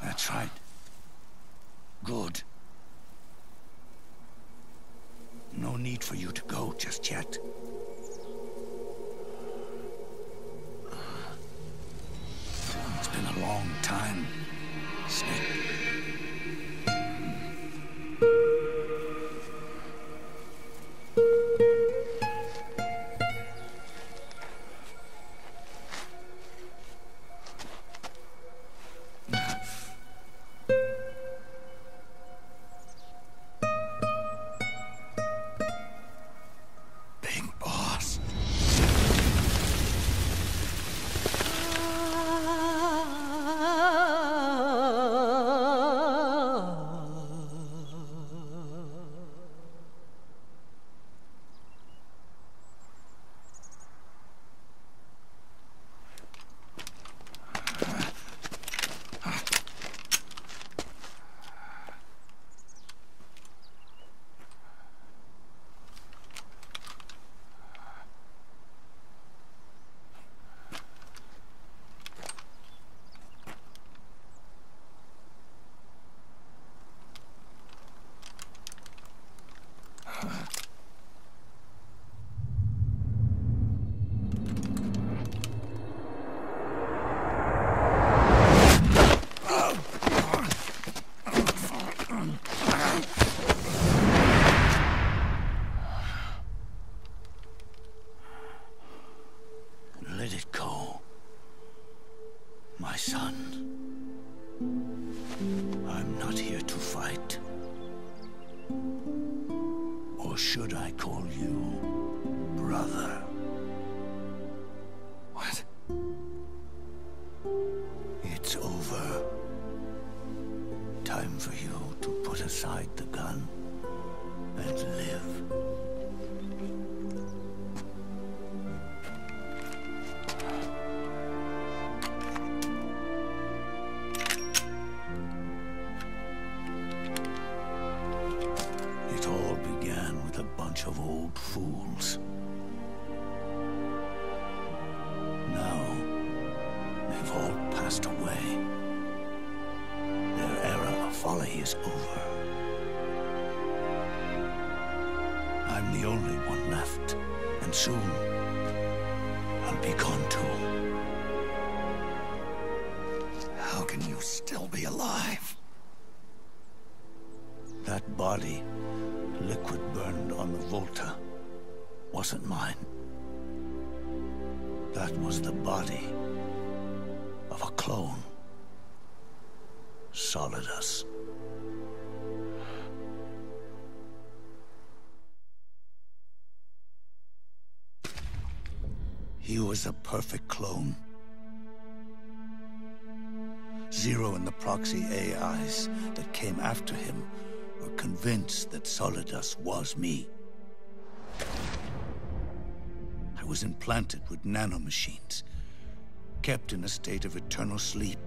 That's right. Good. No need for you to go just yet. It's been a long time, Snake. Big boy. Or should I call you brother? What? It's over. Time for you to put aside the gun and live. It all began with a bunch of old fools. Now, they've all passed away. Their era of folly is over. I'm the only one left, and soon I'll be gone too. How can you still be alive? That body, liquid burned on the Volta, wasn't mine. That was the body of a clone. Solidus. He was a perfect clone. Zero and the proxy AIs that came after him were convinced that Solidus was me. I was implanted with nanomachines, kept in a state of eternal sleep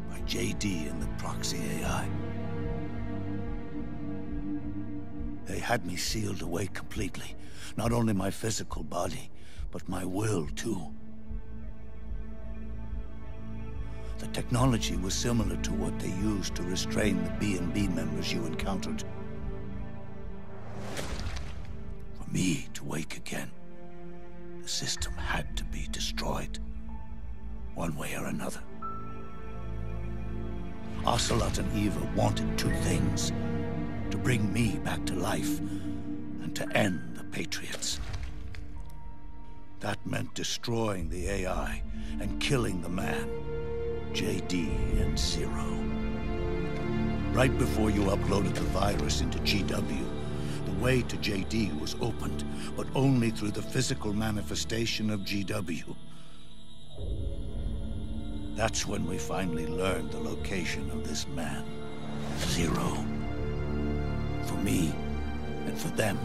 by JD and the proxy AI. They had me sealed away completely, not only my physical body, but my will too. The technology was similar to what they used to restrain the B&B members you encountered. For me to wake again, the system had to be destroyed, one way or another. Ocelot and Eva wanted two things: to bring me back to life and to end the Patriots. That meant destroying the AI and killing the man, JD and Zero. Right before you uploaded the virus into GW, the way to JD was opened, but only through the physical manifestation of GW. That's when we finally learned the location of this man, Zero. For me, and for them,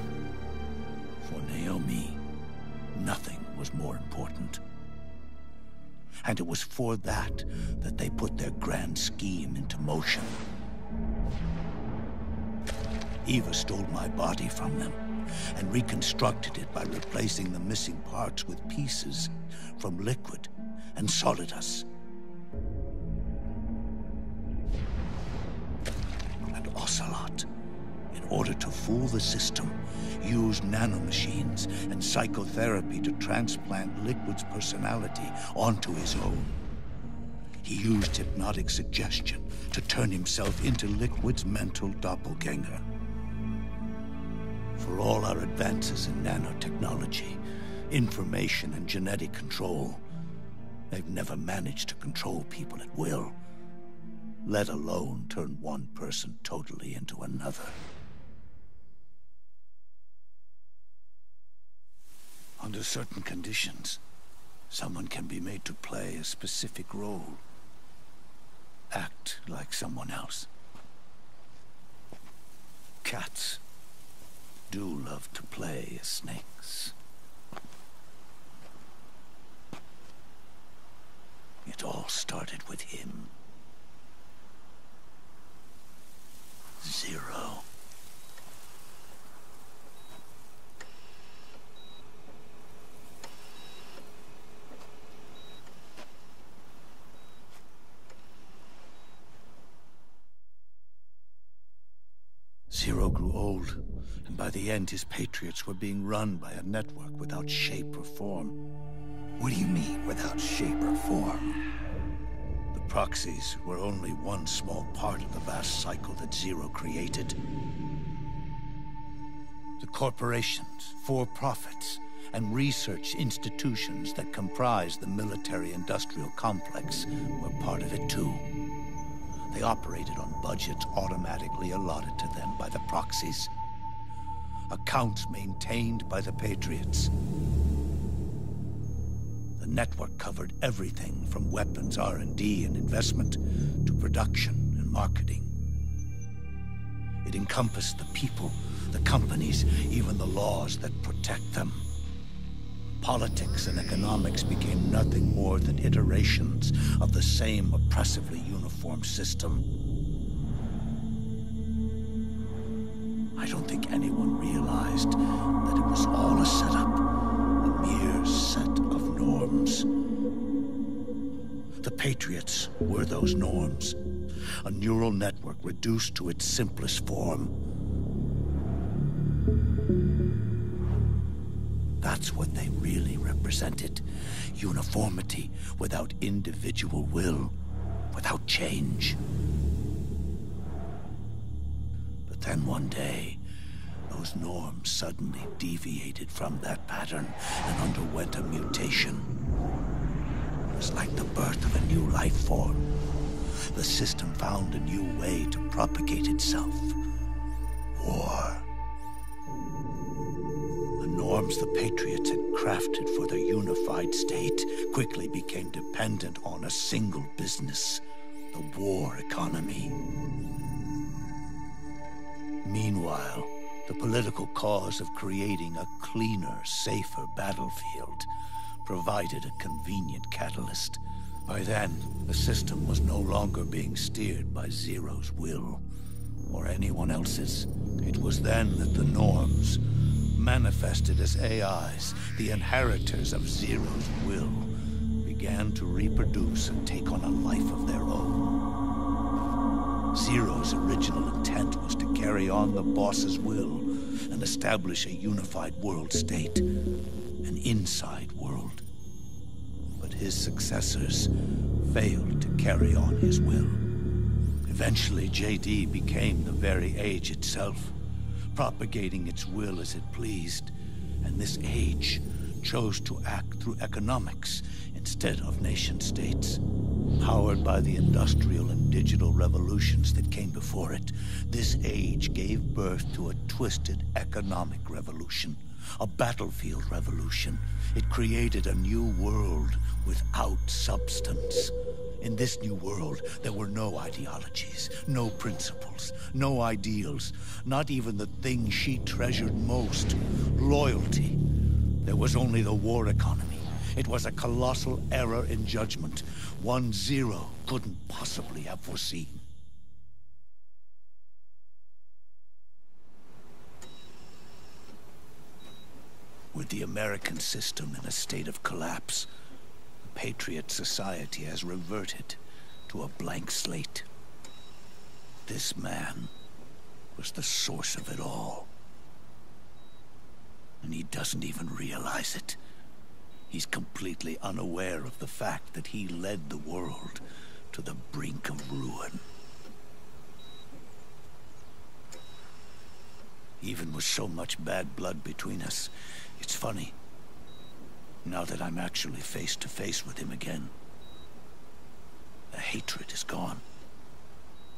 for Naomi, nothing was more important. And it was for that they put their grand scheme into motion. Eva stole my body from them and reconstructed it by replacing the missing parts with pieces from Liquid and Solidus. And Ocelot, in order to fool the system, used nanomachines and psychotherapy to transplant Liquid's personality onto his own. He used hypnotic suggestion to turn himself into Liquid's mental doppelganger. For all our advances in nanotechnology, information and genetic control, they've never managed to control people at will, let alone turn one person totally into another. Under certain conditions, someone can be made to play a specific role. Act like someone else. Cats do love to play as snakes. It all started with him. Zero. Zero grew old, and by the end his Patriots were being run by a network without shape or form. What do you mean, without shape or form? The proxies were only one small part of the vast cycle that Zero created. The corporations, for-profits, and research institutions that comprise the military-industrial complex were part of it too. They operated on budgets automatically allotted to them by the proxies. accounts maintained by the Patriots. The network covered everything from weapons R&D and investment to production and marketing. It encompassed the people, the companies, even the laws that protect them. Politics and economics became nothing more than iterations of the same oppressively uniform system. I don't think anyone realized that it was all a setup, a mere set of norms. The Patriots were those norms, a neural network reduced to its simplest form. That's what they really represented. Uniformity without individual will, without change. But then one day, those norms suddenly deviated from that pattern and underwent a mutation. It was like the birth of a new life form. The system found a new way to propagate itself. War. The norms the Patriots had crafted for their unified state quickly became dependent on a single business, the war economy. Meanwhile, the political cause of creating a cleaner, safer battlefield provided a convenient catalyst. By then, the system was no longer being steered by Zero's will, or anyone else's. It was then that the norms, manifested as AIs, the inheritors of Zero's will, began to reproduce and take on a life of their own. Zero's original intent was to carry on the boss's will and establish a unified world state, an inside world. But his successors failed to carry on his will. Eventually, JD became the very age itself, propagating its will as it pleased, and this age chose to act through economics instead of nation-states. Powered by the industrial and digital revolutions that came before it, this age gave birth to a twisted economic revolution, a battlefield revolution. It created a new world without substance. In this new world, there were no ideologies, no principles, no ideals, not even the thing she treasured most, loyalty. There was only the war economy. It was a colossal error in judgment, one Zero couldn't possibly have foreseen. With the American system in a state of collapse, the Patriot Society has reverted to a blank slate. This man was the source of it all. And he doesn't even realize it. He's completely unaware of the fact that he led the world to the brink of ruin. Even with so much bad blood between us, it's funny. Now that I'm actually face to face with him again, the hatred is gone.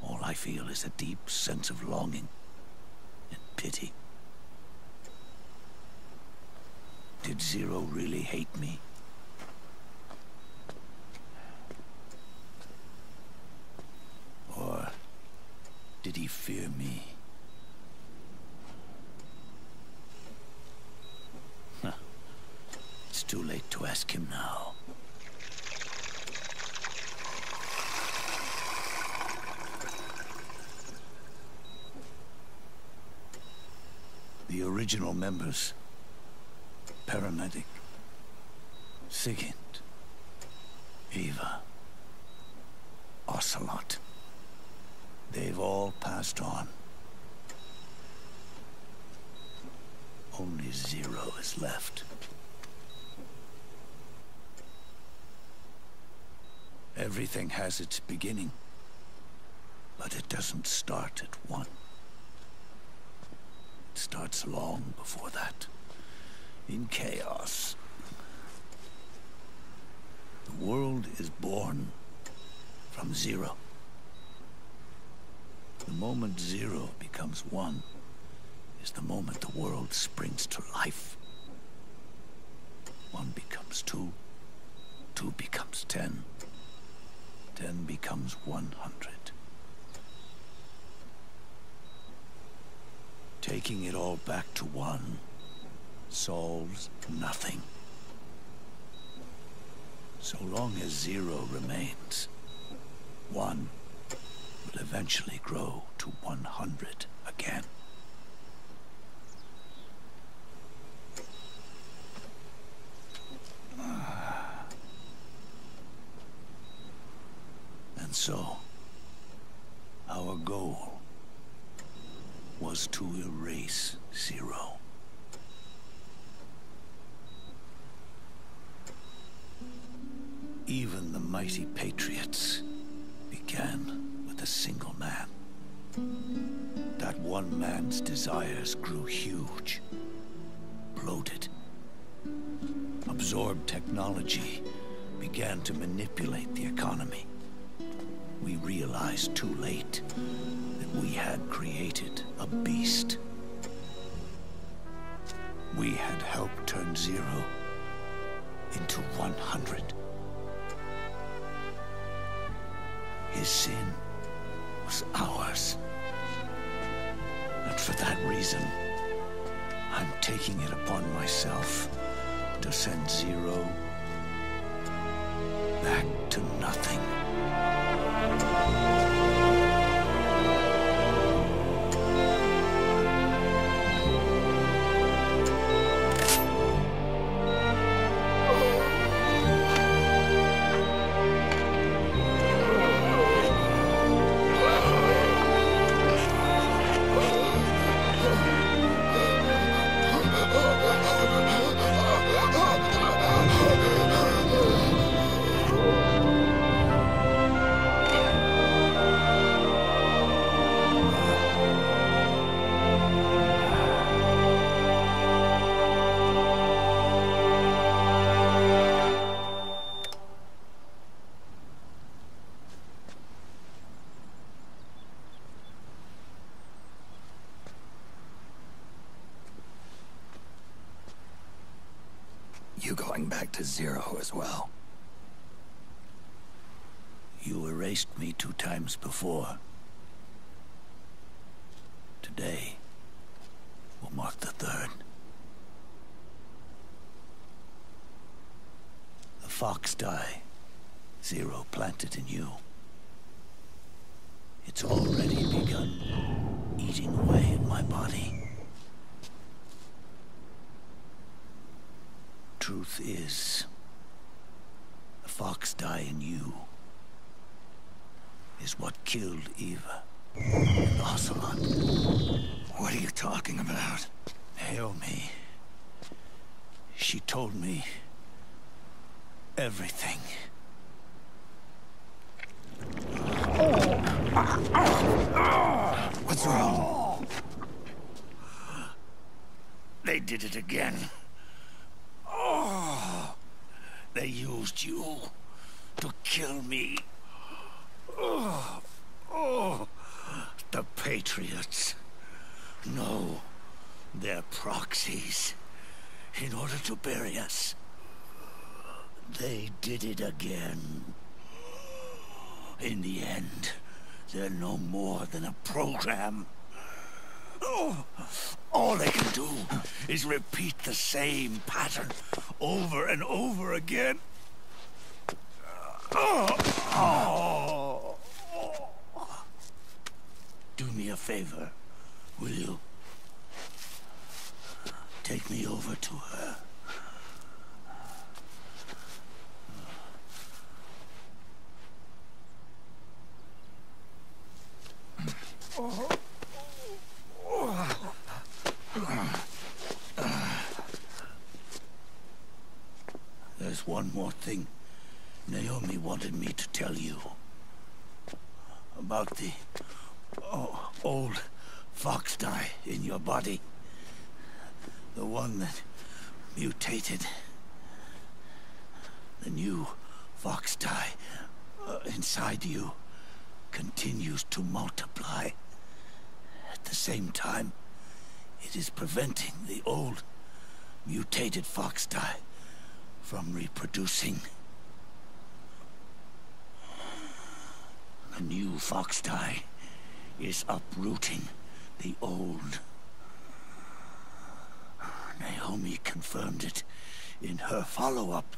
All I feel is a deep sense of longing and pity. Did Zero really hate me? Or did he fear me? Huh. It's too late to ask him now. The original members, Paramedic, Sigint, Eva, Ocelot. They've all passed on. Only Zero is left. Everything has its beginning, but it doesn't start at one. It starts long before that. In chaos. The world is born from Zero. The moment Zero becomes one is is the moment the world springs to life. 1 becomes 2, 2 becomes 10, 10 becomes 100. Taking it all back to 1 solves nothing. So long as 0 remains, 1 will eventually grow to 100 again. And so, our goal was to erase 0. Even the mighty patriots began with a single man. That one man's desires grew huge, bloated, absorbed technology, began to manipulate the economy. We realized too late that we had created a beast. We had helped turn 0 into 100. His sin was ours. And for that reason, I'm taking it upon myself to send 0 back to nothing. You going back to 0 as well? You erased me 2 times before. Today will mark the 3rd. The fox die 0 planted in you. It's already begun eating away at my body. Truth is, the fox die in you is what killed Eva and Ocelot. What are you talking about? Naomi. She told me everything. What's wrong? They did it again. They used you to kill me. The Patriots. No, they're proxies. In order to bury us. They did it again. In the end, they're no more than a program. All they can do is repeat the same pattern over and over again. Do me a favor, will you? Take me over to her. There's one more thing Naomi wanted me to tell you. About the old fox die in your body. The one that mutated. The new fox die inside you continues to multiply. At the same time, It is preventing the old, mutated fox dye from reproducing. The new fox dye is uprooting the old. Naomi confirmed it in her follow-up.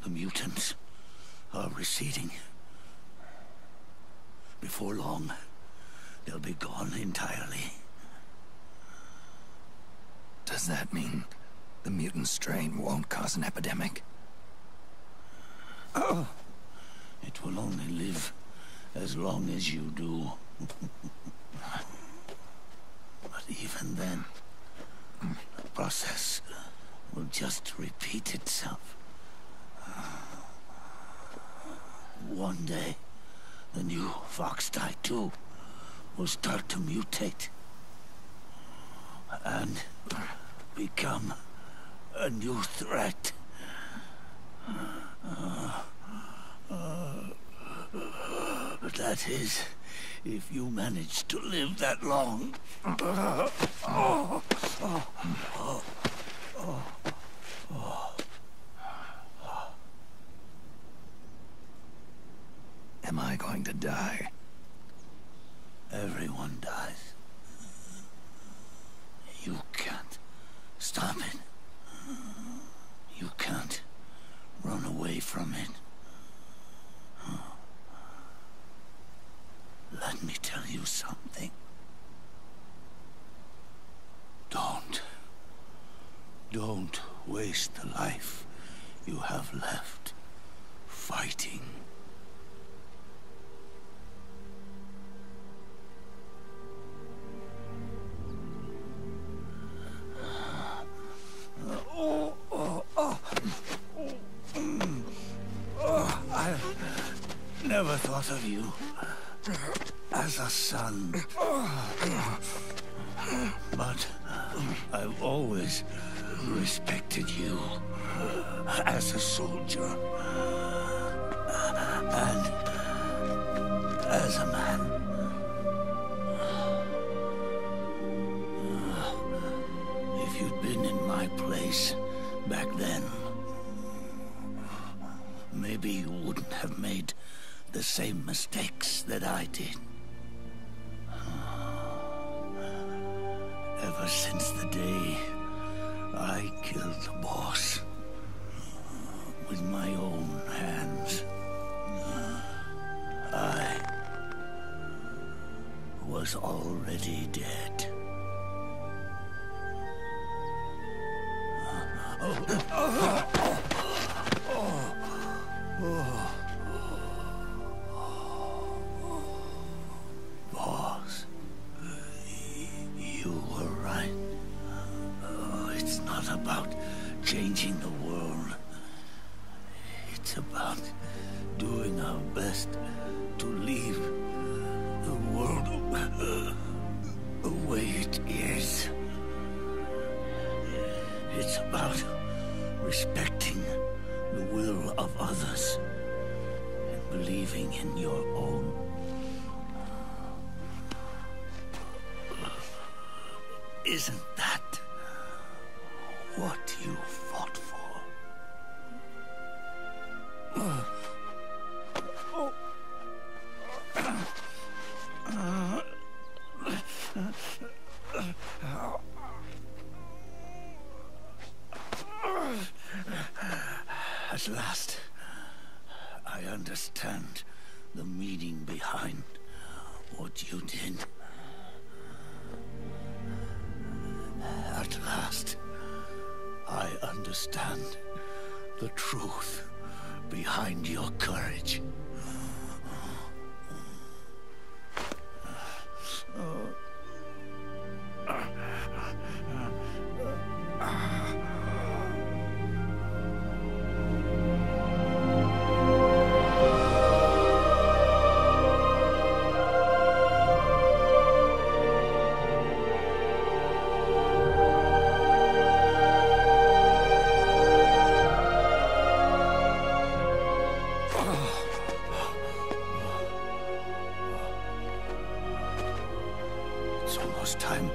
The mutants are receding. Before long, they'll be gone entirely. Does that mean the mutant strain won't cause an epidemic? Oh, it will only live as long as you do. But even then, the process will just repeat itself. One day, the new fox dye too will start to mutate and become a new threat. That is, if you manage to live that long. Am I going to die? Everyone dies. You can't stop it. You can't run away from it. Let me tell you something. Don't waste the life you have left fighting. I never thought of you as a son, but I've always respected you as a soldier and as a man. If you'd been in my place back then, maybe you wouldn't have made the same mistakes that I did. Ever since the day I killed the boss with my own hands, I was already dead. Boss, you were right. It's not about changing the world. It's about doing our best to leave the world the way it is. It's about respecting the will of others and believing in your own. Isn't that what you fought for? At last, I understand the meaning behind what you did. At last, I understand the truth behind your courage. It's almost time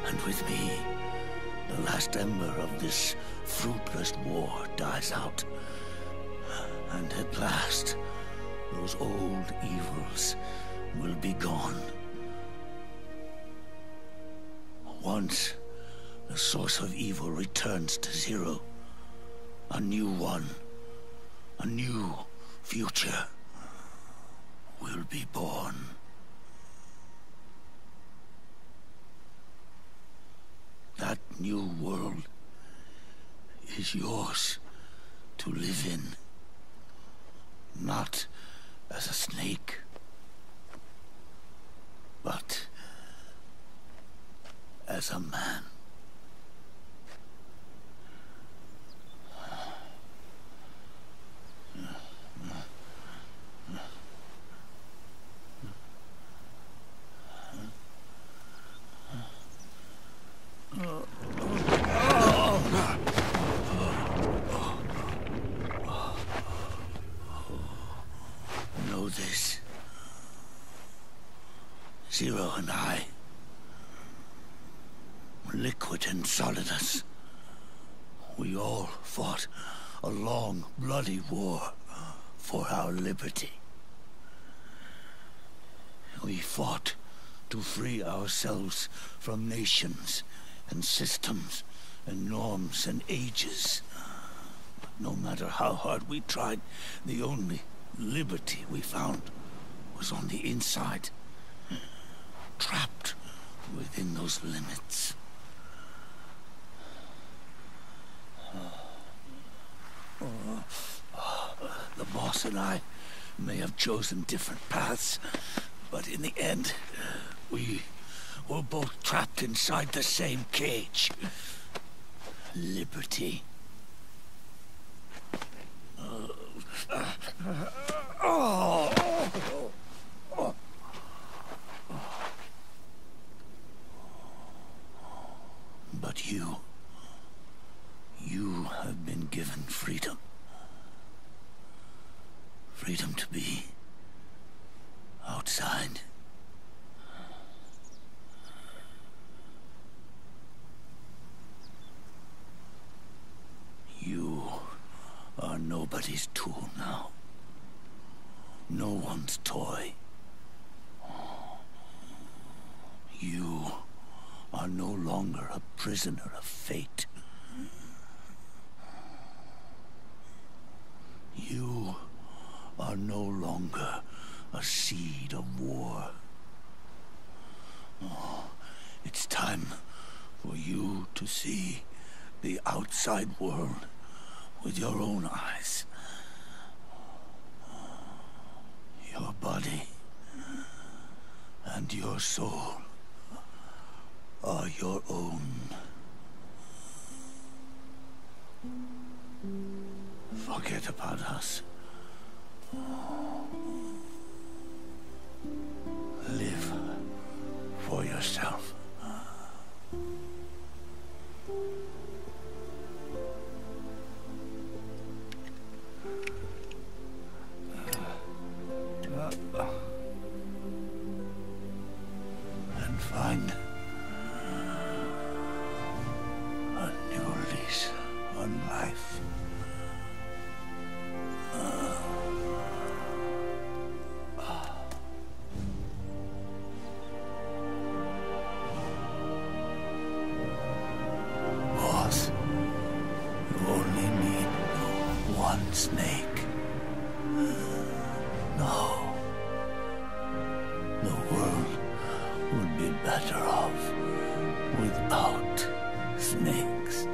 And with me, the last ember of this fruitless war dies out. And at last, those old evils will be gone. Once the source of evil returns to zero, a new one, a new future will be born. That new world is yours to live in, not as a snake, but as a man. Know this. Zero and I, liquid and solidus, we all fought a long, bloody war for our liberty. We fought to free ourselves from nations and systems and norms and ages. But no matter how hard we tried, the only liberty we found was on the inside, trapped within those limits. The boss and I may have chosen different paths, but in the end, we were both trapped inside the same cage. Liberty. But you have been given freedom. Freedom to be outside. You are nobody's tool now. No one's toy. You are no longer a prisoner of fate. You are no longer a seed of war. It's time for you to see the outside world with your own eyes. Your body and your soul are your own. Forget about us. Live for yourself. And find a new lease on life. Boss, you only need one snake. No. The world would be better off without snakes.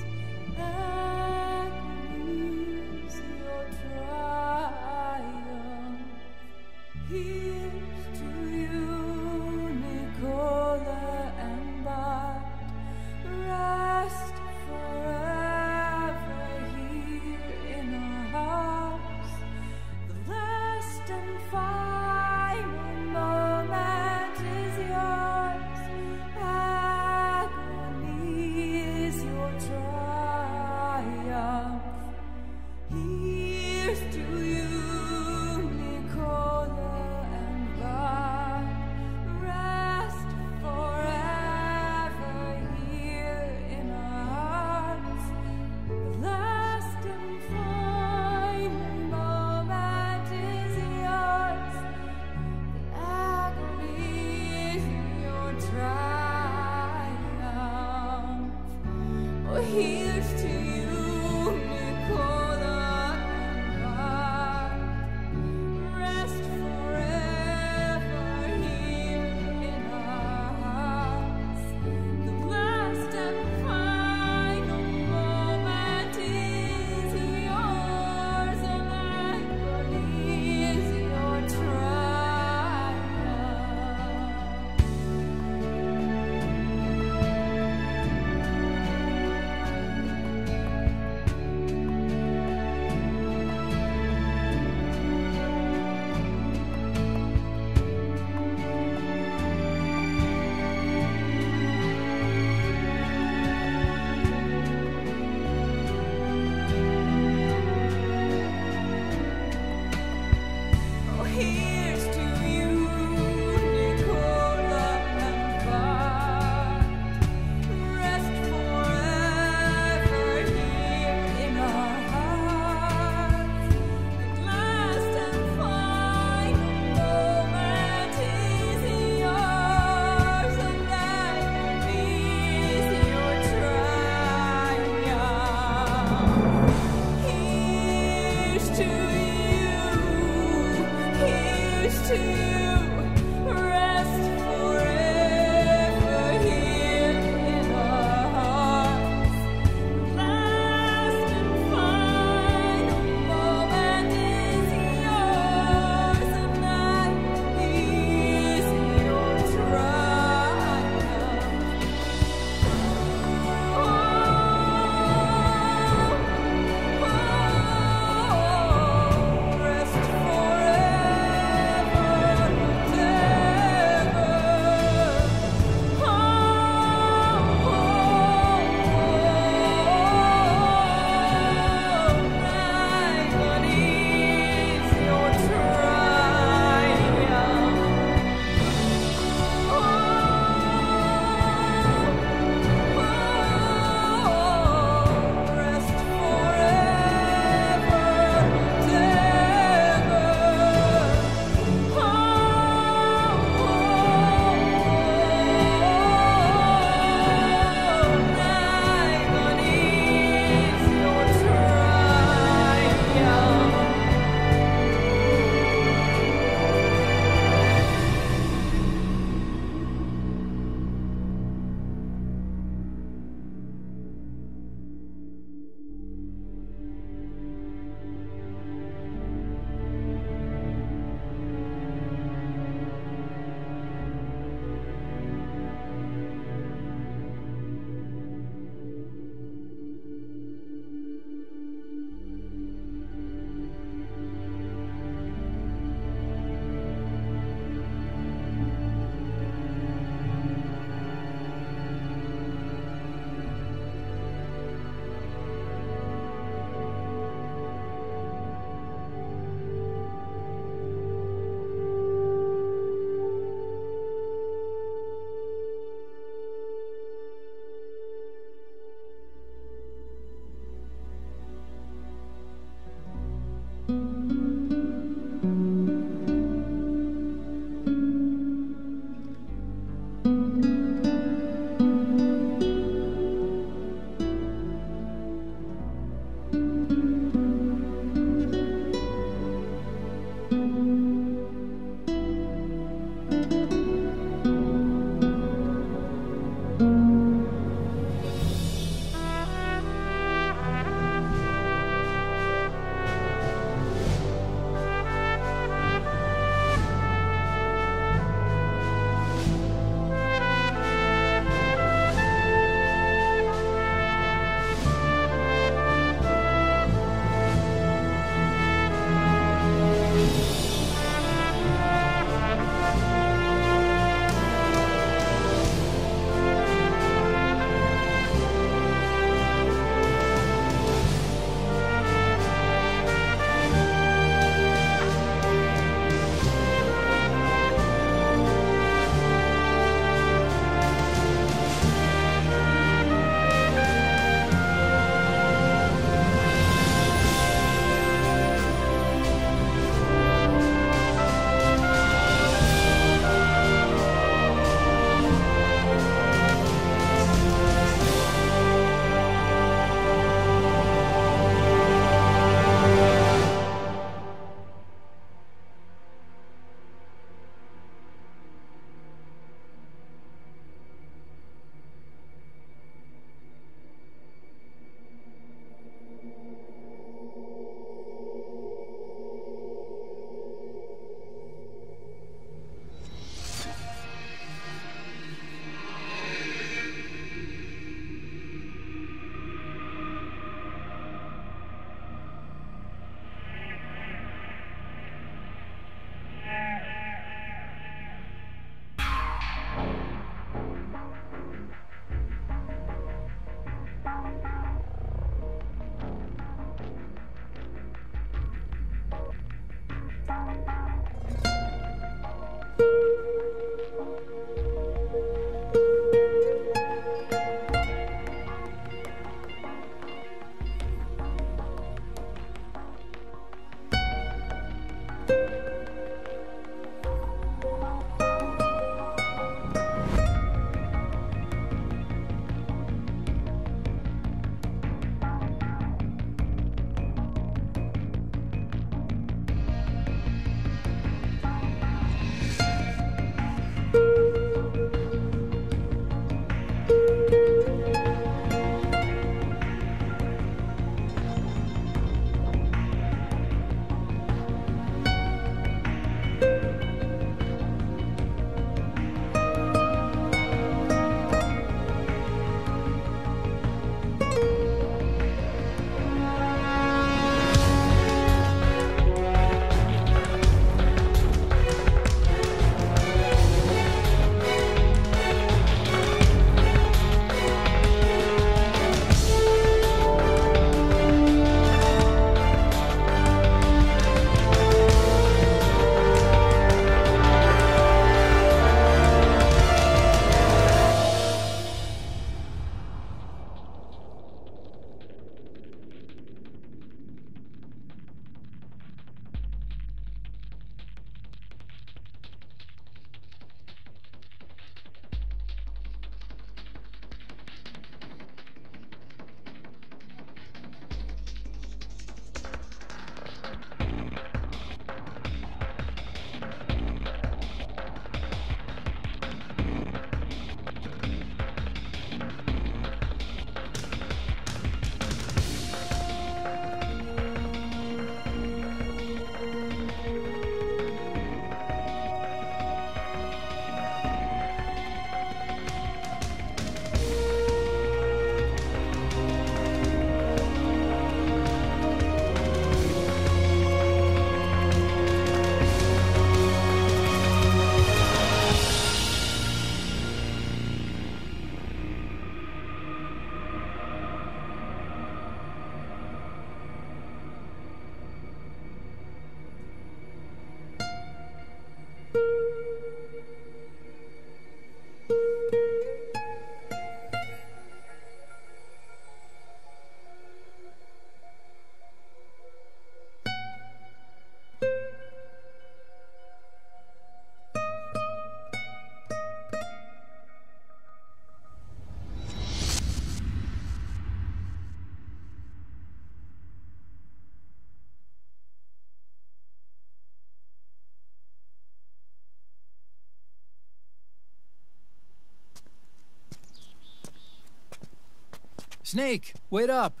Snake, wait up!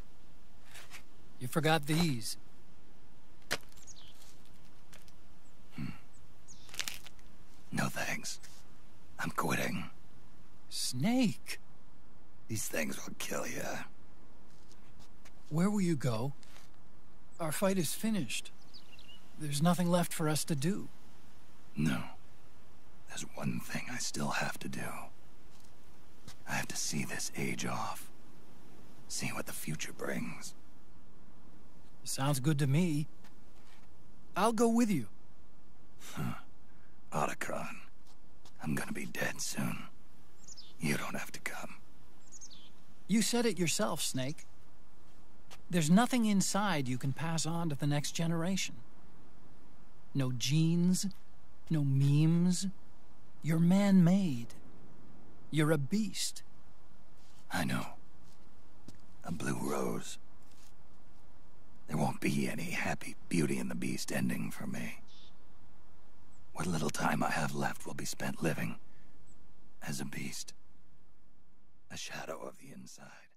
You forgot these. No thanks. I'm quitting. Snake! These things will kill you. Where will you go? Our fight is finished. There's nothing left for us to do. No. There's one thing I still have to do. I have to see this age off. See what the future brings. Sounds good to me. I'll go with you. Otacon, I'm gonna be dead soon. You don't have to come. You said it yourself, Snake. There's nothing inside you can pass on to the next generation. No genes, no memes. You're man-made. You're a beast. I know. A blue rose. There won't be any happy Beauty and the Beast ending for me. What little time I have left will be spent living as a beast. A shadow of the inside.